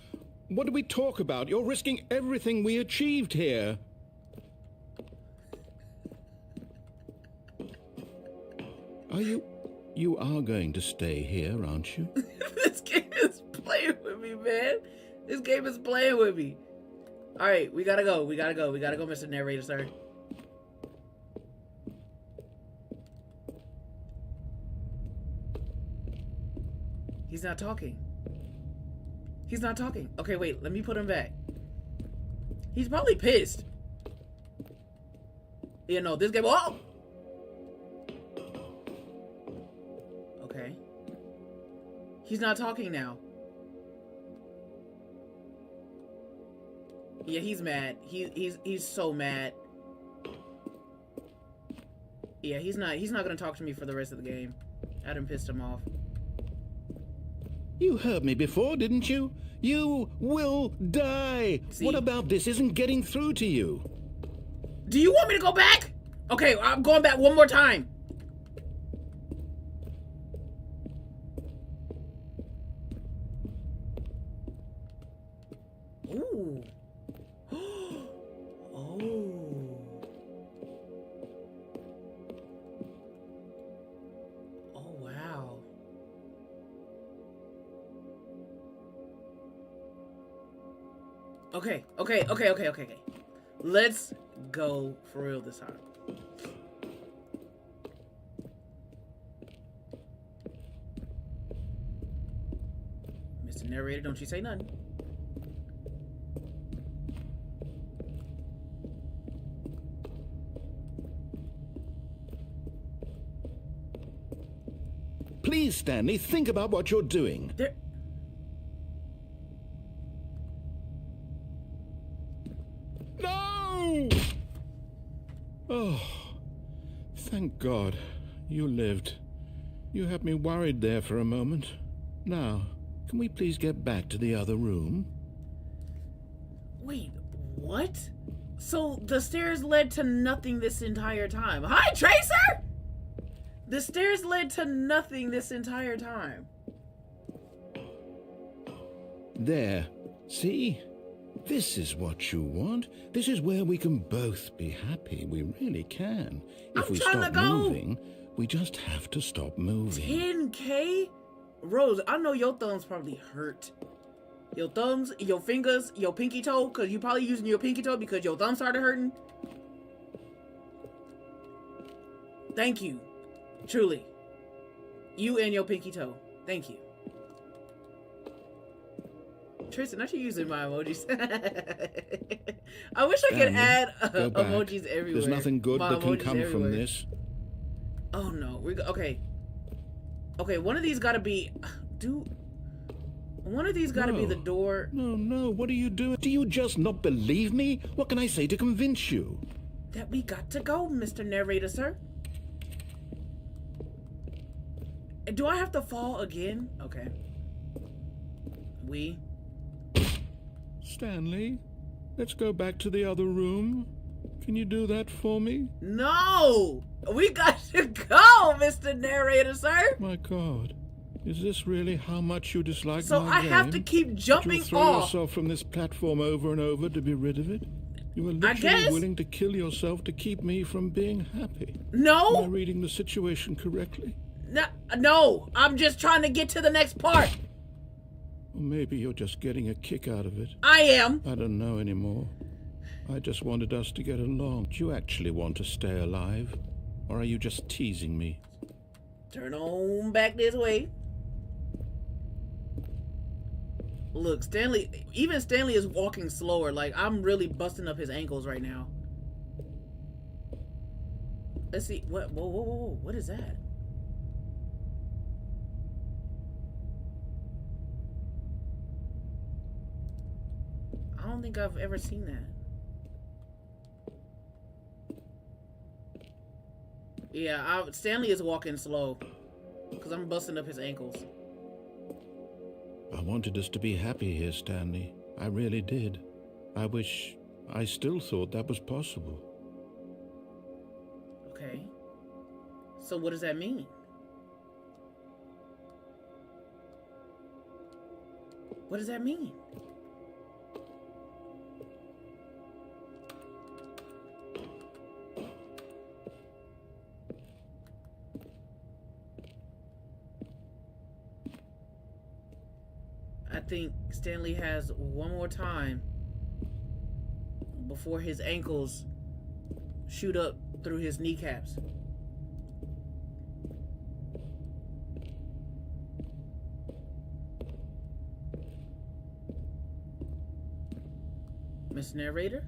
What do we talk about? You're risking everything we achieved here. You are going to stay here, aren't you? This game is playing with me, man. This game is playing with me. All right, we gotta go. We gotta go, Mr. Narrator, sir. He's not talking. Okay, wait, let me put him back. He's probably pissed. You know, this game. Oh! Okay. He's not talking now. Yeah, he's mad. He's so mad. Yeah, he's not gonna talk to me for the rest of the game. I done pissed him off. You heard me before, didn't you? You will die. See? What about this isn't getting through to you? Do you want me to go back? Okay, I'm going back one more time. Ooh. Oh, wow. Okay. Let's go for real this time. Mr. Narrator, don't you say nothing. Please, Stanley, think about what you're doing. No! Oh, thank God you lived. You had me worried there for a moment. Now, can we please get back to the other room? Wait, what? So the stairs led to nothing this entire time. Hi, Tracer! The stairs led to nothing this entire time. There. See? This is what you want. This is where we can both be happy. We really can. If we stop moving, we just have to stop moving. 10K? Rose, I know your thumbs probably hurt. Your thumbs, your fingers, your pinky toe, because you're probably using your pinky toe because your thumb started hurting. Thank you. Truly. You and your pinky toe. Thank you. Tristan, not you using my emojis. I wish I could add emojis everywhere. There's nothing good that can come from this. Oh no. Okay. Okay, one of these gotta be... One of these got to be the door. No, what are you doing? Do you just not believe me? What can I say to convince you? That we got to go, Mr. Narrator, sir. Do I have to fall again? Okay. Stanley, let's go back to the other room. Can you do that for me? No! We got to go, Mr. Narrator, sir! My God. Is this really how much you dislike so my I game? have to keep jumping throw off. yourself from this platform over and over to be rid of it? You were literally willing to kill yourself to keep me from being happy. No! Am I reading the situation correctly? No, I'm just trying to get to the next part. Or maybe you're just getting a kick out of it. I am. I don't know anymore. I just wanted us to get along. Do you actually want to stay alive? Or are you just teasing me? Turn on back this way. Look, even Stanley is walking slower. Like, I'm really busting up his ankles right now. Let's see. Whoa. What is that? I don't think I've ever seen that. Yeah, Stanley is walking slow because I'm busting up his ankles. I wanted us to be happy here, Stanley. I really did. I still thought that was possible. Okay. So what does that mean? What does that mean? I think Stanley has one more time before his ankles shoot up through his kneecaps. Miss Narrator?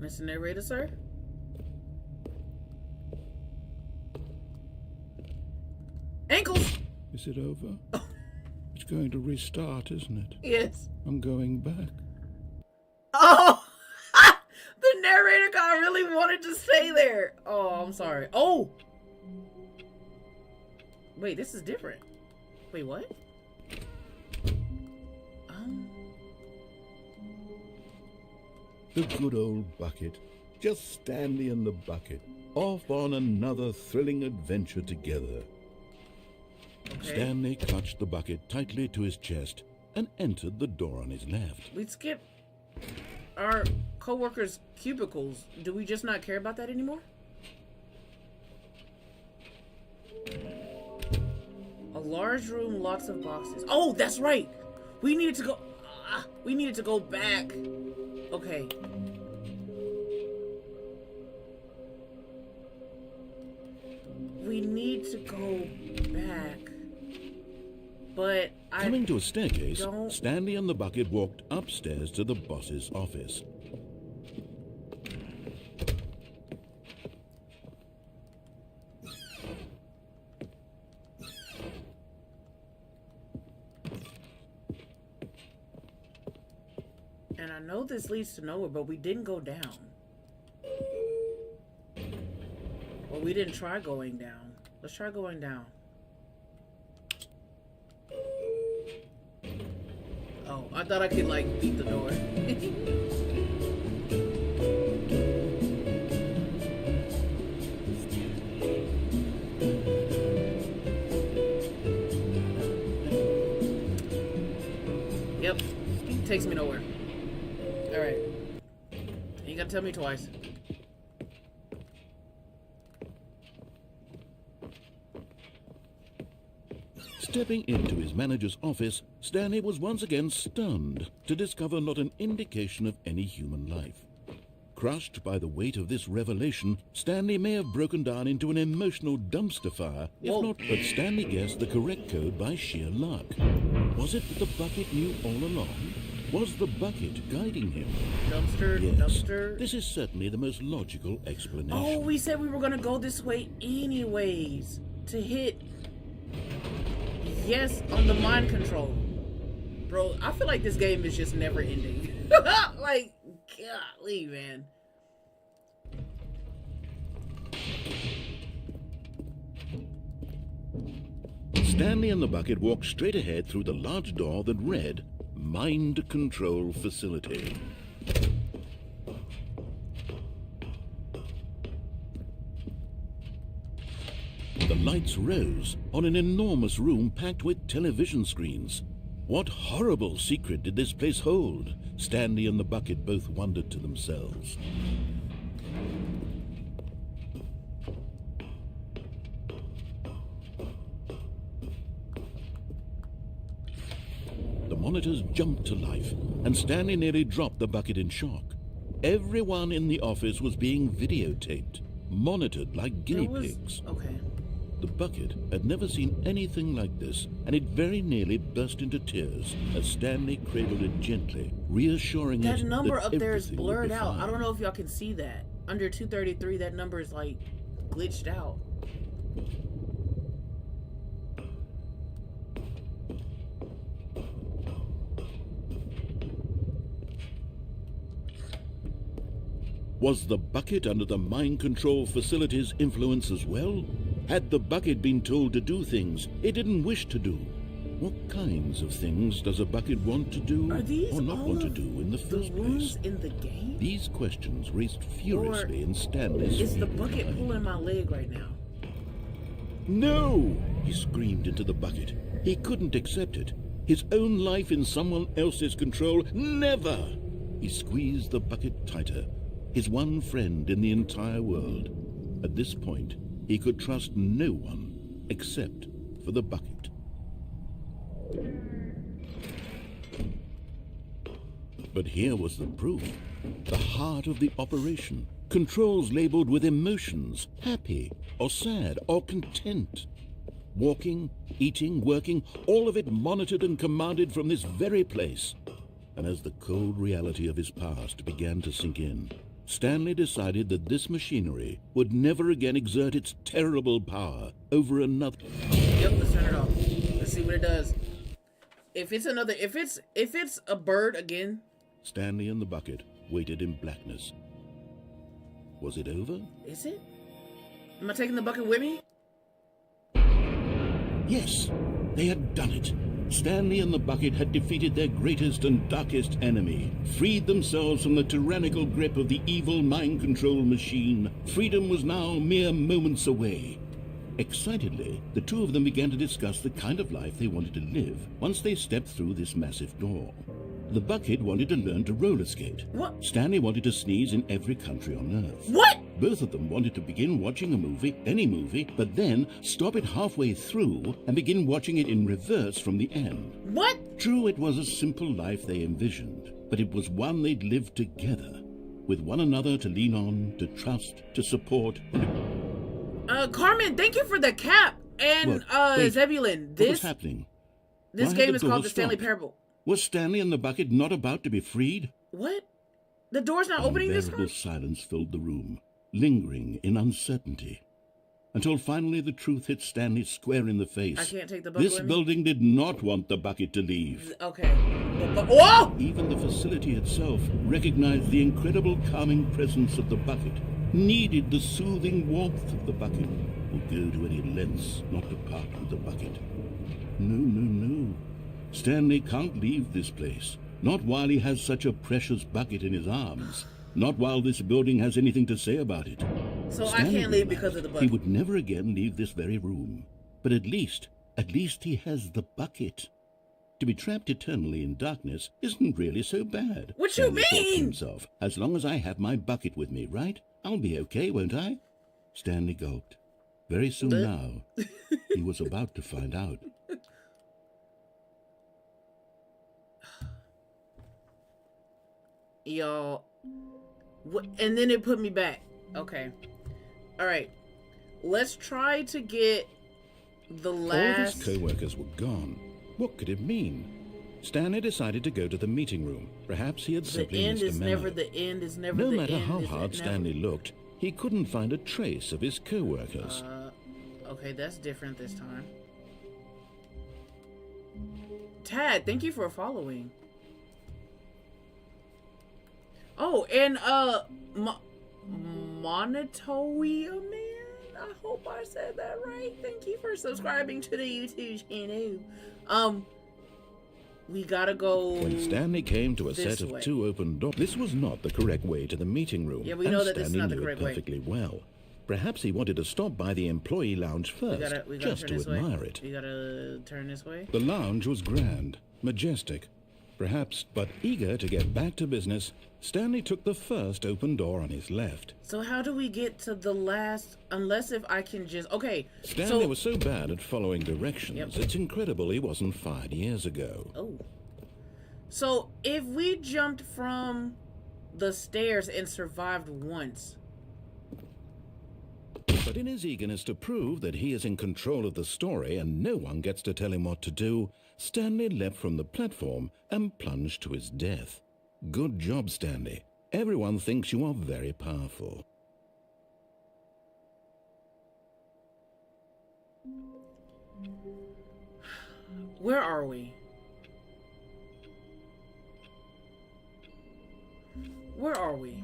Mr. Narrator, sir? Ankles! Is it over? It's going to restart, isn't it? Yes. I'm going back. Oh! The narrator guy really wanted to stay there. Oh, I'm sorry. Oh! Wait, this is different. Wait, what? The good old bucket. Just Stanley and the bucket. Off on another thrilling adventure together. Okay. Stanley clutched the bucket tightly to his chest and entered the door on his left. We skipped our co-workers' cubicles. Do we just not care about that anymore? A large room, lots of boxes. Oh, that's right. We needed to go. We needed to go back. Okay. We need to go back. But coming to a staircase, Stanley and the bucket walked upstairs to the boss's office. And I know this leads to nowhere, but we didn't go down. Well, we didn't try going down. Let's try going down. Oh, I thought I could, like, beat the door. Yep. Takes me nowhere. Alright. You gotta tell me twice. Stepping into his manager's office, Stanley was once again stunned to discover not an indication of any human life. Crushed by the weight of this revelation, Stanley may have broken down into an emotional dumpster fire, if not, but Stanley guessed the correct code by sheer luck. Was it that the bucket knew all along? Was the bucket guiding him? Dumpster, Yes, dumpster. this is certainly the most logical explanation. Oh, we said we were gonna go this way anyways. To hit yes on the mind control. Bro, I feel like this game is just never ending. Like, golly, man. Stanley and the bucket walked straight ahead through the large door that read, Mind Control Facility. The lights rose on an enormous room packed with television screens. What horrible secret did this place hold? Stanley and the bucket both wondered to themselves. The monitors jumped to life, and Stanley nearly dropped the bucket in shock. Everyone in the office was being videotaped, monitored like guinea pigs. Okay. The bucket had never seen anything like this, and it very nearly burst into tears as Stanley cradled it gently, reassuring it that number up there is everything would blurred be out. fine. I don't know if y'all can see that. Under 233, that number is like glitched out. Was the bucket under the mind control facility's influence as well? Had the bucket been told to do things it didn't wish to do? What kinds of things does a bucket want to do Are these or not all want to of do in the the first rooms place? in the game? These questions raced furiously in Stanley's Is the feeble bucket mind. pulling my leg right now? No! He screamed into the bucket. He couldn't accept it. His own life in someone else's control, never! He squeezed the bucket tighter. His one friend in the entire world. At this point, he could trust no one except for the bucket. But here was the proof. The heart of the operation. Controls labeled with emotions, happy or sad or content. Walking, eating, working, all of it monitored and commanded from this very place. And as the cold reality of his past began to sink in, Stanley decided that this machinery would never again exert its terrible power over another. Yep, let's turn it off. Let's see what it does. If it's a bird again. Stanley and the bucket waited in blackness. Was it over? Is it? Am I taking the bucket with me? Yes, they had done it. Stanley and the bucket had defeated their greatest and darkest enemy, freed themselves from the tyrannical grip of the evil mind control machine. Freedom was now mere moments away. Excitedly, the two of them began to discuss the kind of life they wanted to live once they stepped through this massive door. The bucket wanted to learn to roller skate. What? Stanley wanted to sneeze in every country on Earth. What? Both of them wanted to begin watching a movie, any movie, but then stop it halfway through and begin watching it in reverse from the end. What? True, it was a simple life they envisioned, but it was one they'd lived together, with one another to lean on, to trust, to support. Carmen, thank you for the cap. And, Wait, Zebulon, what was happening? this Why had game the is called door the Stanley stopped? Parable. Was Stanley and the bucket not about to be freed? What? The door's not opening this Unbearable time? silence filled the room, lingering in uncertainty, until finally the truth hit Stanley square in the face. I can't take the bucket This with me? building did not want the bucket to leave. Okay. Whoa! Even the facility itself recognized the incredible calming presence of the bucket, needed the soothing warmth of the bucket, would go to any lengths not to part with the bucket. No. Stanley can't leave this place. Not while he has such a precious bucket in his arms. Not while this building has anything to say about it. So Stanley I can't leave realized because of the he bucket. would never again leave this very room. But at least he has the bucket. To be trapped eternally in darkness isn't really so bad. What you Stanley thought to mean? himself, as long as I have my bucket with me, right? I'll be okay, won't I? Stanley gulped. Very soon now, he was about to find out. Y'all. And then it put me back. Okay. Alright. Let's try to get the All of last... his co-workers were gone. What could it mean? Stanley decided to go to the meeting room. Perhaps he had simply missed a memo. The end is never no the matter end. how hard Stanley looked, he couldn't find a trace of his co-workers. Okay, that's different this time. Tad, thank you for following. Oh, and Monitoia Man, I hope I said that right. Thank you for subscribing to the YouTube channel. We gotta go. When Stanley came to a set of 2 open doors, this was not the correct way to the meeting room. Yeah, we know that this is not the correct way. Perfectly well. Perhaps he wanted to stop by the employee lounge first, just to admire it. We gotta turn this way. The lounge was grand, majestic, perhaps, but eager to get back to business, Stanley took the first open door on his left. So how do we get to the last, unless if I can just, okay. Stanley was so bad at following directions, it's incredible he wasn't fired years ago. Oh. So if we jumped from the stairs and survived once. But in his eagerness to prove that he is in control of the story and no one gets to tell him what to do, Stanley leapt from the platform and plunged to his death. Good job, Stanley. Everyone thinks you are very powerful. Where are we? Where are we?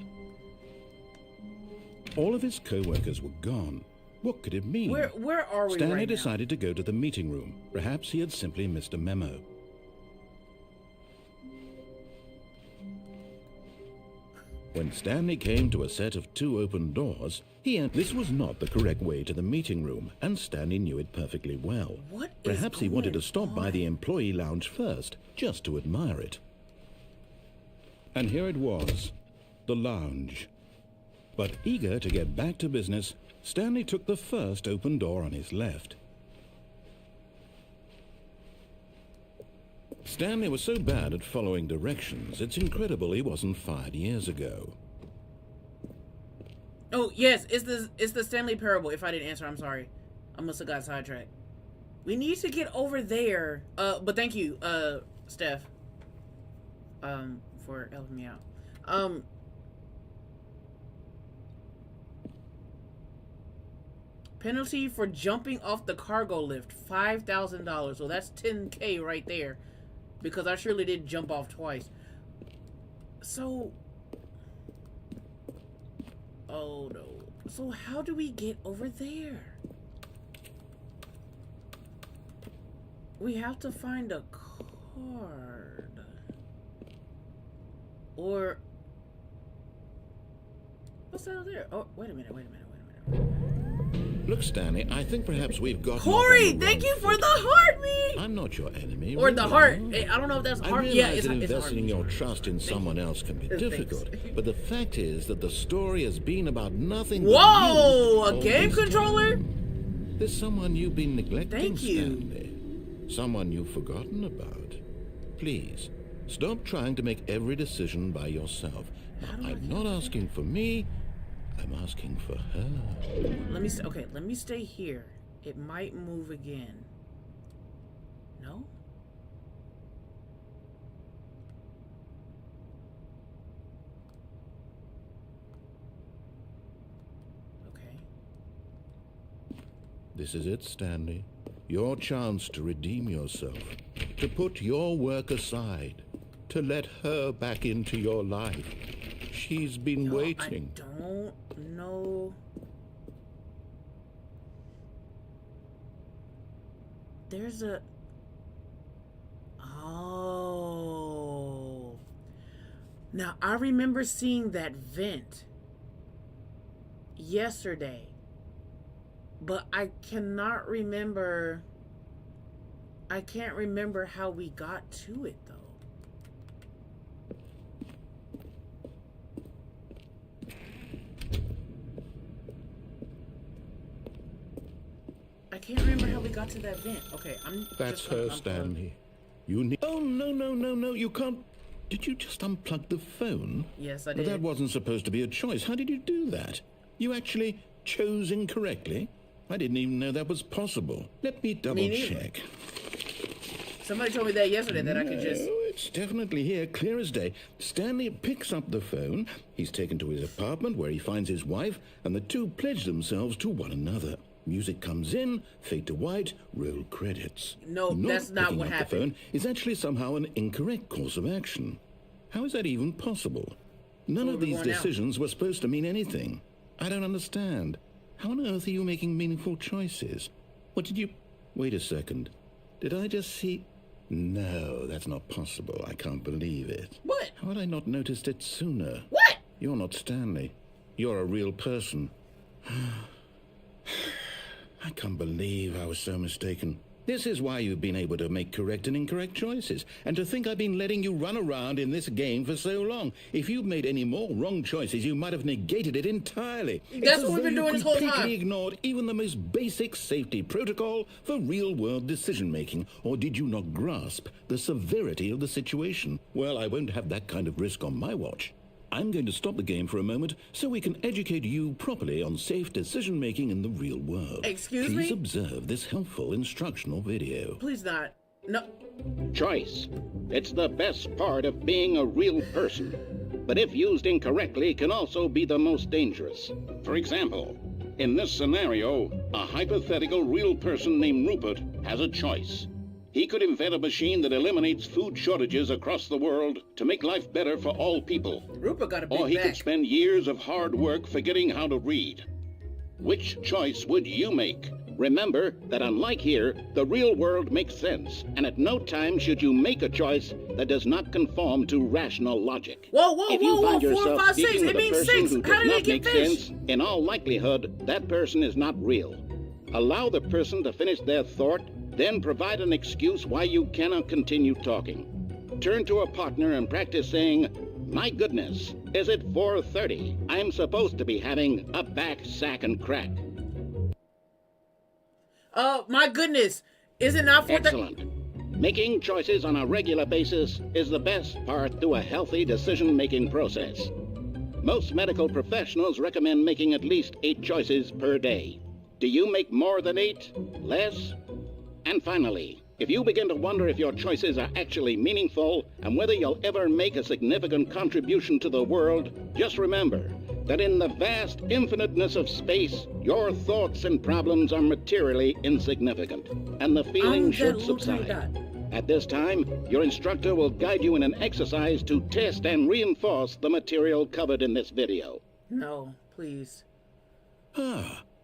All of his co-workers were gone. What could it mean? Where are we Stanley right decided to go to the meeting room. Perhaps he had simply missed a memo. When Stanley came to a set of 2 open doors, this was not the correct way to the meeting room, and Stanley knew it perfectly well. Perhaps he wanted to stop by the employee lounge first, just to admire it. And here it was, the lounge. But eager to get back to business, Stanley took the first open door on his left. Stanley was so bad at following directions, it's incredible he wasn't fired years ago. Oh, yes, it's the Stanley Parable. If I didn't answer, I'm sorry. I must have got sidetracked. We need to get over there. But thank you, Steph, for helping me out. Penalty for jumping off the cargo lift, $5,000. So that's 10K right there. Because I surely did jump off twice. So... oh no. So how do we get over there? We have to find a card. Or... what's that over there? Oh, wait a minute. Look, Stanley, I think perhaps we've got... Corey, thank you for the heartbeat! I'm not your enemy. Or the heart. I don't know if that's heart. Yeah, it's investing your trust in someone else can be difficult. But the fact is that the story has been about nothing but whoa! A game controller? There's someone you've been neglecting, thank you. Stanley. Someone you've forgotten about. Please, stop trying to make every decision by yourself. I'm not asking for me. I'm asking for her. Let me stay here. It might move again. No? Okay. This is it, Stanley. Your chance to redeem yourself. To put your work aside. To let her back into your life. She's been waiting. I don't know. There's a... oh. Now, I remember seeing that vent yesterday. But I cannot remember... I can't remember how we got to it, though. I can't remember how we got to that vent. Okay, that's her, Stanley. You need... oh, no, you can't... did you just unplug the phone? Yes, I did. But that wasn't supposed to be a choice. How did you do that? You actually chose incorrectly? I didn't even know that was possible. Let me double check. Somebody told me that yesterday that I could just... No, it's definitely here, clear as day. Stanley picks up the phone. He's taken to his apartment where he finds his wife, and the two pledge themselves to one another. Music comes in, fade to white, roll credits. No, that's not what happened. The phone is actually somehow an incorrect course of action. How is that even possible? None of these decisions were supposed to mean anything. I don't understand. How on earth are you making meaningful choices? What did you... Wait a second. Did I just see... No, that's not possible. I can't believe it. What? How had I not noticed it sooner? What? You're not Stanley. You're a real person. I can't believe I was so mistaken. This is why you've been able to make correct and incorrect choices. And to think I've been letting you run around in this game for so long. If you'd made any more wrong choices, you might have negated it entirely. That's what we've been doing this whole time. You completely ignored even the most basic safety protocol for real-world decision-making. Or did you not grasp the severity of the situation? Well, I won't have that kind of risk on my watch. I'm going to stop the game for a moment so we can educate you properly on safe decision-making in the real world. Excuse me? Please observe this helpful instructional video. Please not. No. Choice. It's the best part of being a real person. But if used incorrectly, can also be the most dangerous. For example, in this scenario, a hypothetical real person named Rupert has a choice. He could invent a machine that eliminates food shortages across the world to make life better for all people. Rupert got a big Or he back. could spend years of hard work forgetting how to read. Which choice would you make? Remember that unlike here, the real world makes sense, and at no time should you make a choice that does not conform to rational logic. Whoa, whoa, if you whoa, find whoa, 4, yourself 5, 6, speaking it with a means person 6. who How does did it not get make fish? sense, in all likelihood, that person is not real. Allow the person to finish their thought, then provide an excuse why you cannot continue talking. Turn to a partner and practice saying, "My goodness, is it 4:30? I'm supposed to be having a back, sack, and crack." My goodness. Is it not 4:30? Excellent. Making choices on a regular basis is the best part to a healthy decision-making process. Most medical professionals recommend making at least 8 choices per day. Do you make more than 8? Less? And finally, if you begin to wonder if your choices are actually meaningful and whether you'll ever make a significant contribution to the world, just remember that in the vast infiniteness of space, your thoughts and problems are materially insignificant, and the feeling should subside. At this time, your instructor will guide you in an exercise to test and reinforce the material covered in this video. No, please.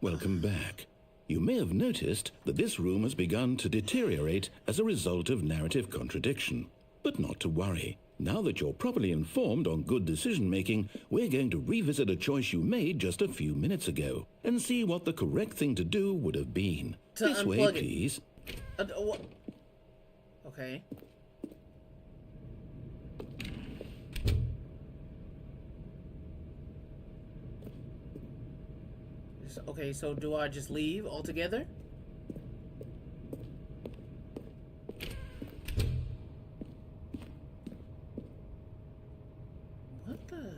Welcome back. You may have noticed that this room has begun to deteriorate as a result of narrative contradiction. But not to worry. Now that you're properly informed on good decision-making, we're going to revisit a choice you made just a few minutes ago and see what the correct thing to do would have been. This way, please. Okay. Okay, so do I just leave altogether? What the?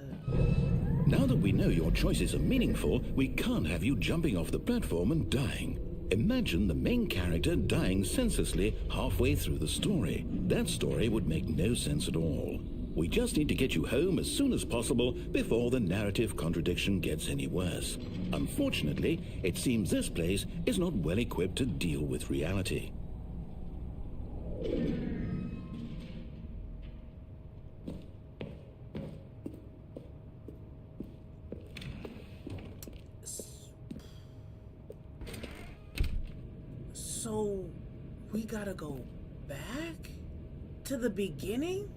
Now that we know your choices are meaningful, we can't have you jumping off the platform and dying. Imagine the main character dying senselessly halfway through the story. That story would make no sense at all. We just need to get you home as soon as possible before the narrative contradiction gets any worse. Unfortunately, it seems this place is not well equipped to deal with reality. So, we gotta go back to the beginning?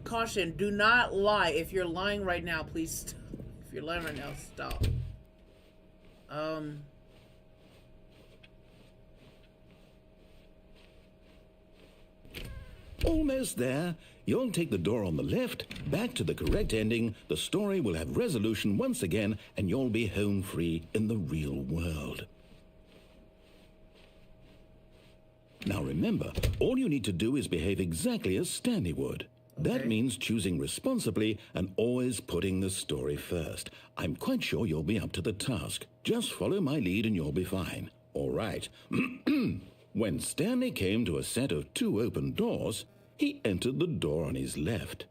Caution, do not lie. If you're lying right now, please stop. If you're lying right now, stop. Almost there. You'll take the door on the left, back to the correct ending, the story will have resolution once again, and you'll be home free in the real world. Now remember, all you need to do is behave exactly as Stanley would. That means choosing responsibly and always putting the story first. I'm quite sure you'll be up to the task. Just follow my lead and you'll be fine. All right. When Stanley came to a set of 2 open doors, he entered the door on his left.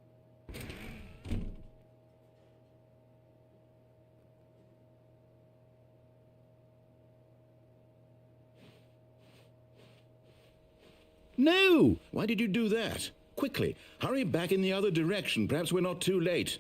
No! Why did you do that? Quickly, hurry back in the other direction. Perhaps we're not too late.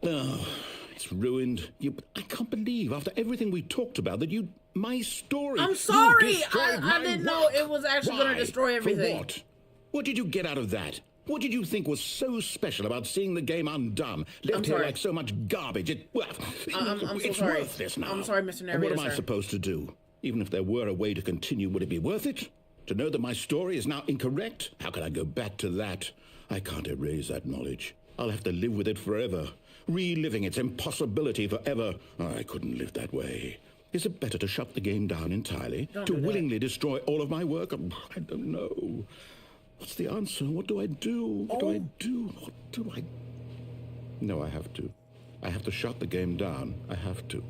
Oh, it's ruined. I can't believe, after everything we talked about, that my story... I'm sorry! I didn't know it was actually going to destroy everything. For what? What did you get out of that? What did you think was so special about seeing the game undone? Left here like so much garbage. It's worthless now. I'm sorry, Mr. Narrator, What am I supposed to do? Even if there were a way to continue, would it be worth it? To know that my story is now incorrect? How can I go back to that? I can't erase that knowledge. I'll have to live with it forever. Reliving its impossibility forever. I couldn't live that way. Is it better to shut the game down entirely? To willingly destroy all of my work? I don't know. What's the answer? What do I do? What do I do? What do I... No, I have to. I have to shut the game down. I have to.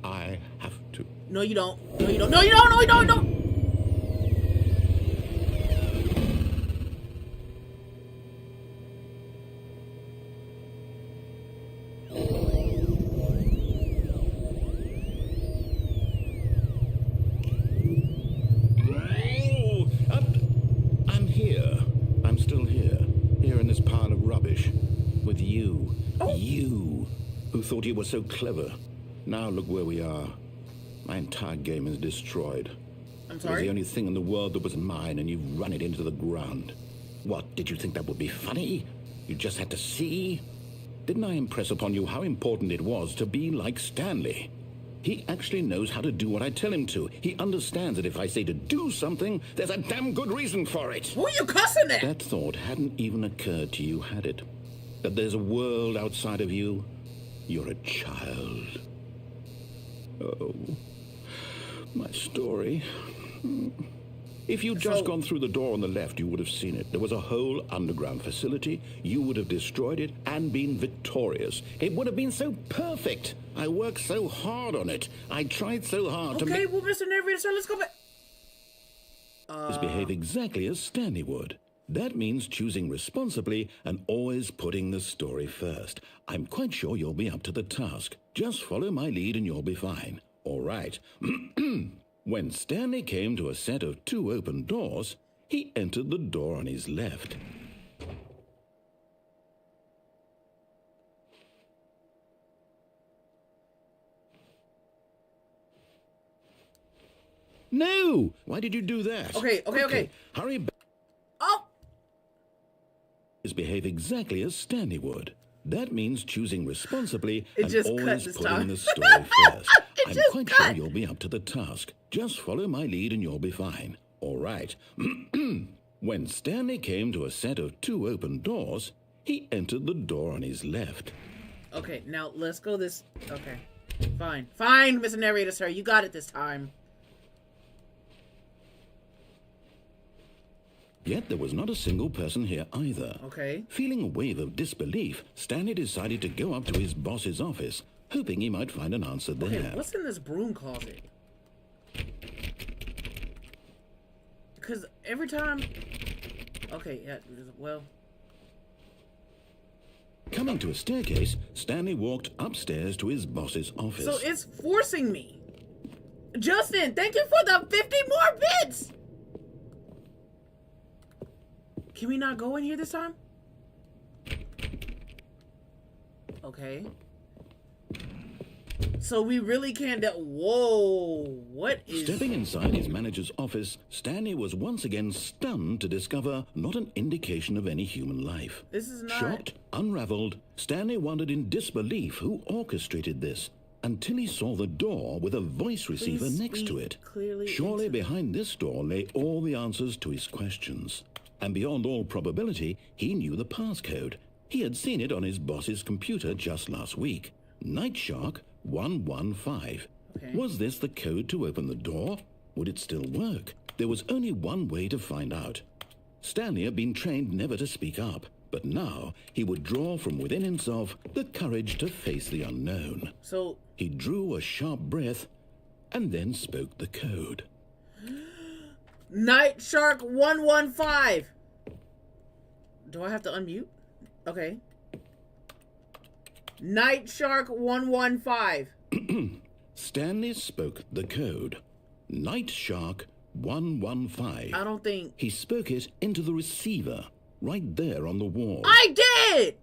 I have to. No, you don't. No, you don't. No, you don't. No, you don't. No. Thought you were so clever. Now look where we are. My entire game is destroyed. I'm sorry? It was the only thing in the world that was mine, and you've run it into the ground. What, did you think that would be funny? You just had to see? Didn't I impress upon you how important it was to be like Stanley? He actually knows how to do what I tell him to. He understands that if I say to do something, there's a damn good reason for it. Who are you cussing at? That thought hadn't even occurred to you, had it? That there's a world outside of you? You're a child. Oh, my story. If you'd just gone through the door on the left, you would have seen it. There was a whole underground facility. You would have destroyed it and been victorious. It would have been so perfect. I worked so hard on it. I tried so hard to make... Okay, well, Mr. Narrator, sir, let's go back. Behave exactly as Stanley would. That means choosing responsibly and always putting the story first. I'm quite sure you'll be up to the task. Just follow my lead and you'll be fine. All right. When Stanley came to a set of 2 open doors, he entered the door on his left. No! Why did you do that? Okay. Hurry back. Oh! Behave exactly as Stanley would. That means choosing responsibly and always putting the story first. I'm quite sure you'll be up to the task. Just follow my lead and you'll be fine. All right. When Stanley came to a set of 2 open doors, he entered the door on his left. Okay, now let's go this... Okay. Fine, Mr. Narrator, sir. You got it this time. Yet there was not a single person here either. Okay. Feeling a wave of disbelief, Stanley decided to go up to his boss's office, hoping he might find an answer there. Okay, what's in this broom closet? Because every time... Okay, yeah, well... Coming to a staircase, Stanley walked upstairs to his boss's office. So it's forcing me. Justin, thank you for the 50 more bits! Can we not go in here this time? Okay. So we really can't... Whoa! What is... Stepping inside his manager's office, Stanley was once again stunned to discover not an indication of any human life. This is not... Shocked, unraveled, Stanley wondered in disbelief who orchestrated this, until he saw the door with a voice receiver next to it. Surely behind this door lay all the answers to his questions. And beyond all probability, he knew the passcode. He had seen it on his boss's computer just last week. Nightshark 115. Okay. Was this the code to open the door? Would it still work? There was only one way to find out. Stanley had been trained never to speak up, but now he would draw from within himself the courage to face the unknown. So he drew a sharp breath and then spoke the code. Night Shark 115. Do I have to unmute? Okay. Night Shark 115. Stanley spoke the code. Night Shark 115. I don't think... He spoke it into the receiver, right there on the wall. I did!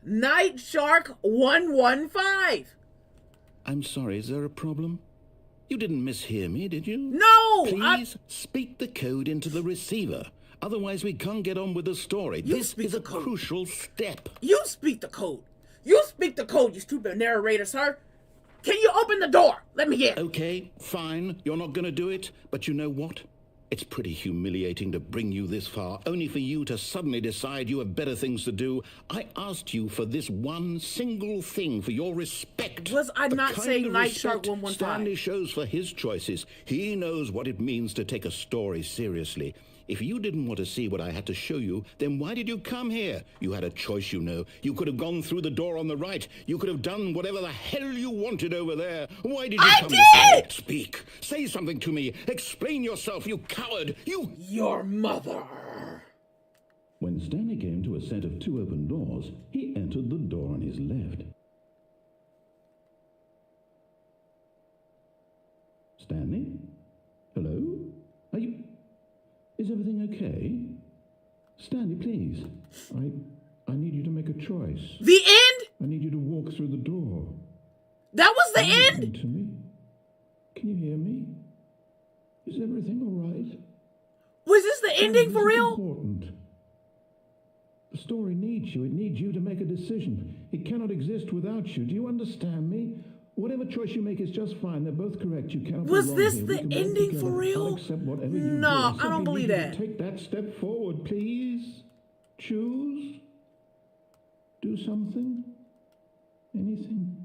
Night Shark 115. I'm sorry, is there a problem? You didn't mishear me, did you? No! Please speak the code into the receiver. Otherwise, we can't get on with the story. This is a crucial step. You speak the code. You speak the code, you stupid narrator, sir. Can you open the door? Let me in. Okay, fine. You're not going to do it. But you know what? It's pretty humiliating to bring you this far, only for you to suddenly decide you have better things to do. I asked you for this one single thing, for your respect. Was I not saying Night Shark 115? Stanley shows for his choices. He knows what it means to take a story seriously. If you didn't want to see what I had to show you, then why did you come here? You had a choice, you know. You could have gone through the door on the right. You could have done whatever the hell you wanted over there. Why did you come this way? Speak. Say something to me. Explain yourself, you coward. Your mother. When Stanley came to a set of 2 open doors, he entered the door on his left. Stanley? Hello? Are you... Is everything okay? Stanley, please. I need you to make a choice. The end? I need you to walk through the door. That was the end? Listen to me. Can you hear me? Is everything all right? Was this the ending for real? Important. The story needs you. It needs you to make a decision. It cannot exist without you. Do you understand me? Whatever choice you make is just fine. They're both correct. You cannot. Was this here. the ending for real? I'll accept whatever you no, do. I don't believe that. Take that step forward, please. Choose. Do something. Anything.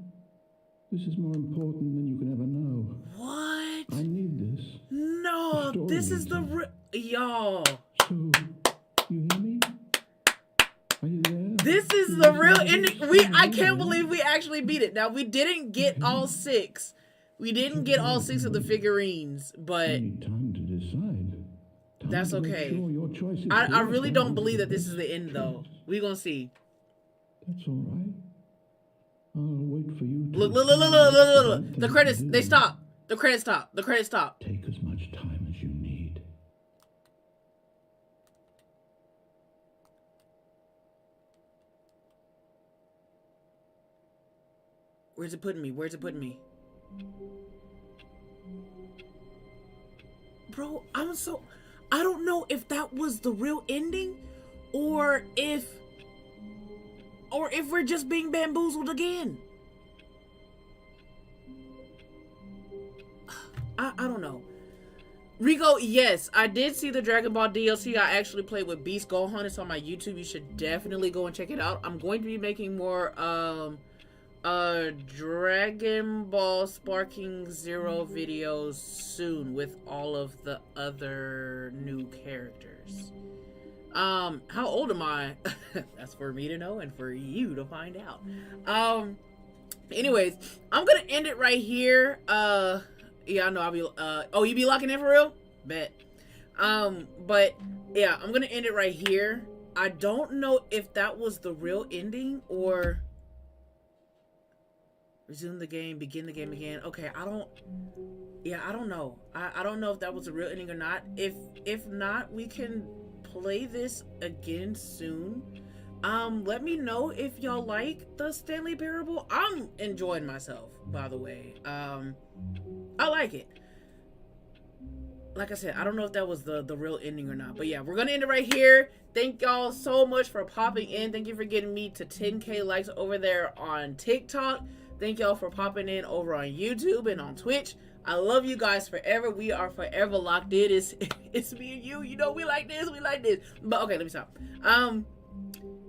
This is more important than you can ever know. What? I need this. No, this is the y'all. So, you hear me? Are you there? This is the real ending. I can't believe we actually beat it. Now, we didn't get all 6. We didn't get all 6 of the figurines, but time to decide. That's okay. I really don't believe that this is the end, though. We're gonna see. That's all right. I'll wait for you. Look. The credits, they stop. The credits stop. The credits stop. Take as much time as you need. Where's it putting me? Where's it putting me? Bro, I don't know if that was the real ending or if we're just being bamboozled again. I don't know. Rico, yes, I did see the Dragon Ball DLC. I actually played with Beast Gohan. It's on my YouTube. You should definitely go and check it out. I'm going to be making more Dragon Ball Sparking Zero videos soon with all of the other new characters. How old am I? That's for me to know and for you to find out. Anyways, I'm gonna end it right here. Yeah, I know I'll be oh, you be locking in for real? Bet. But yeah, I'm gonna end it right here. I don't know if that was the real ending or resume the game, begin the game again. Okay, I don't know. I don't know if that was a real ending or not. If not, we can play this again soon. Let me know if y'all like the Stanley Parable. I'm enjoying myself, by the way. I like it. Like I said, I don't know if that was the real ending or not. But yeah, we're gonna end it right here. Thank y'all so much for popping in. Thank you for getting me to 10K likes over there on TikTok. Thank y'all for popping in over on YouTube and on Twitch. I love you guys forever. We are forever locked in. It's me and you. You know, we like this. We like this. But okay, let me stop.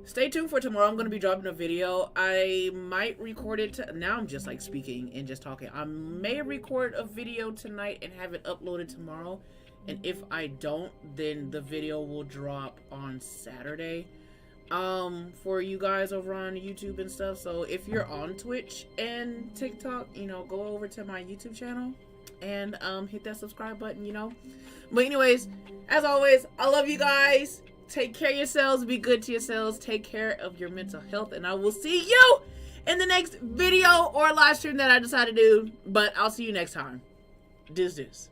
Stay tuned for tomorrow. I'm going to be dropping a video. I might record it. Now I'm just like speaking and just talking. I may record a video tonight and have it uploaded tomorrow. And if I don't, then the video will drop on Saturday. For you guys over on YouTube and stuff. So if you're on Twitch and TikTok, you know, go over to my YouTube channel and hit that subscribe button, you know. But anyways, as always, I love you guys. Take care of yourselves, be good to yourselves, take care of your mental health, and I will see you in the next video or live stream that I decide to do. But I'll see you next time. Deuce.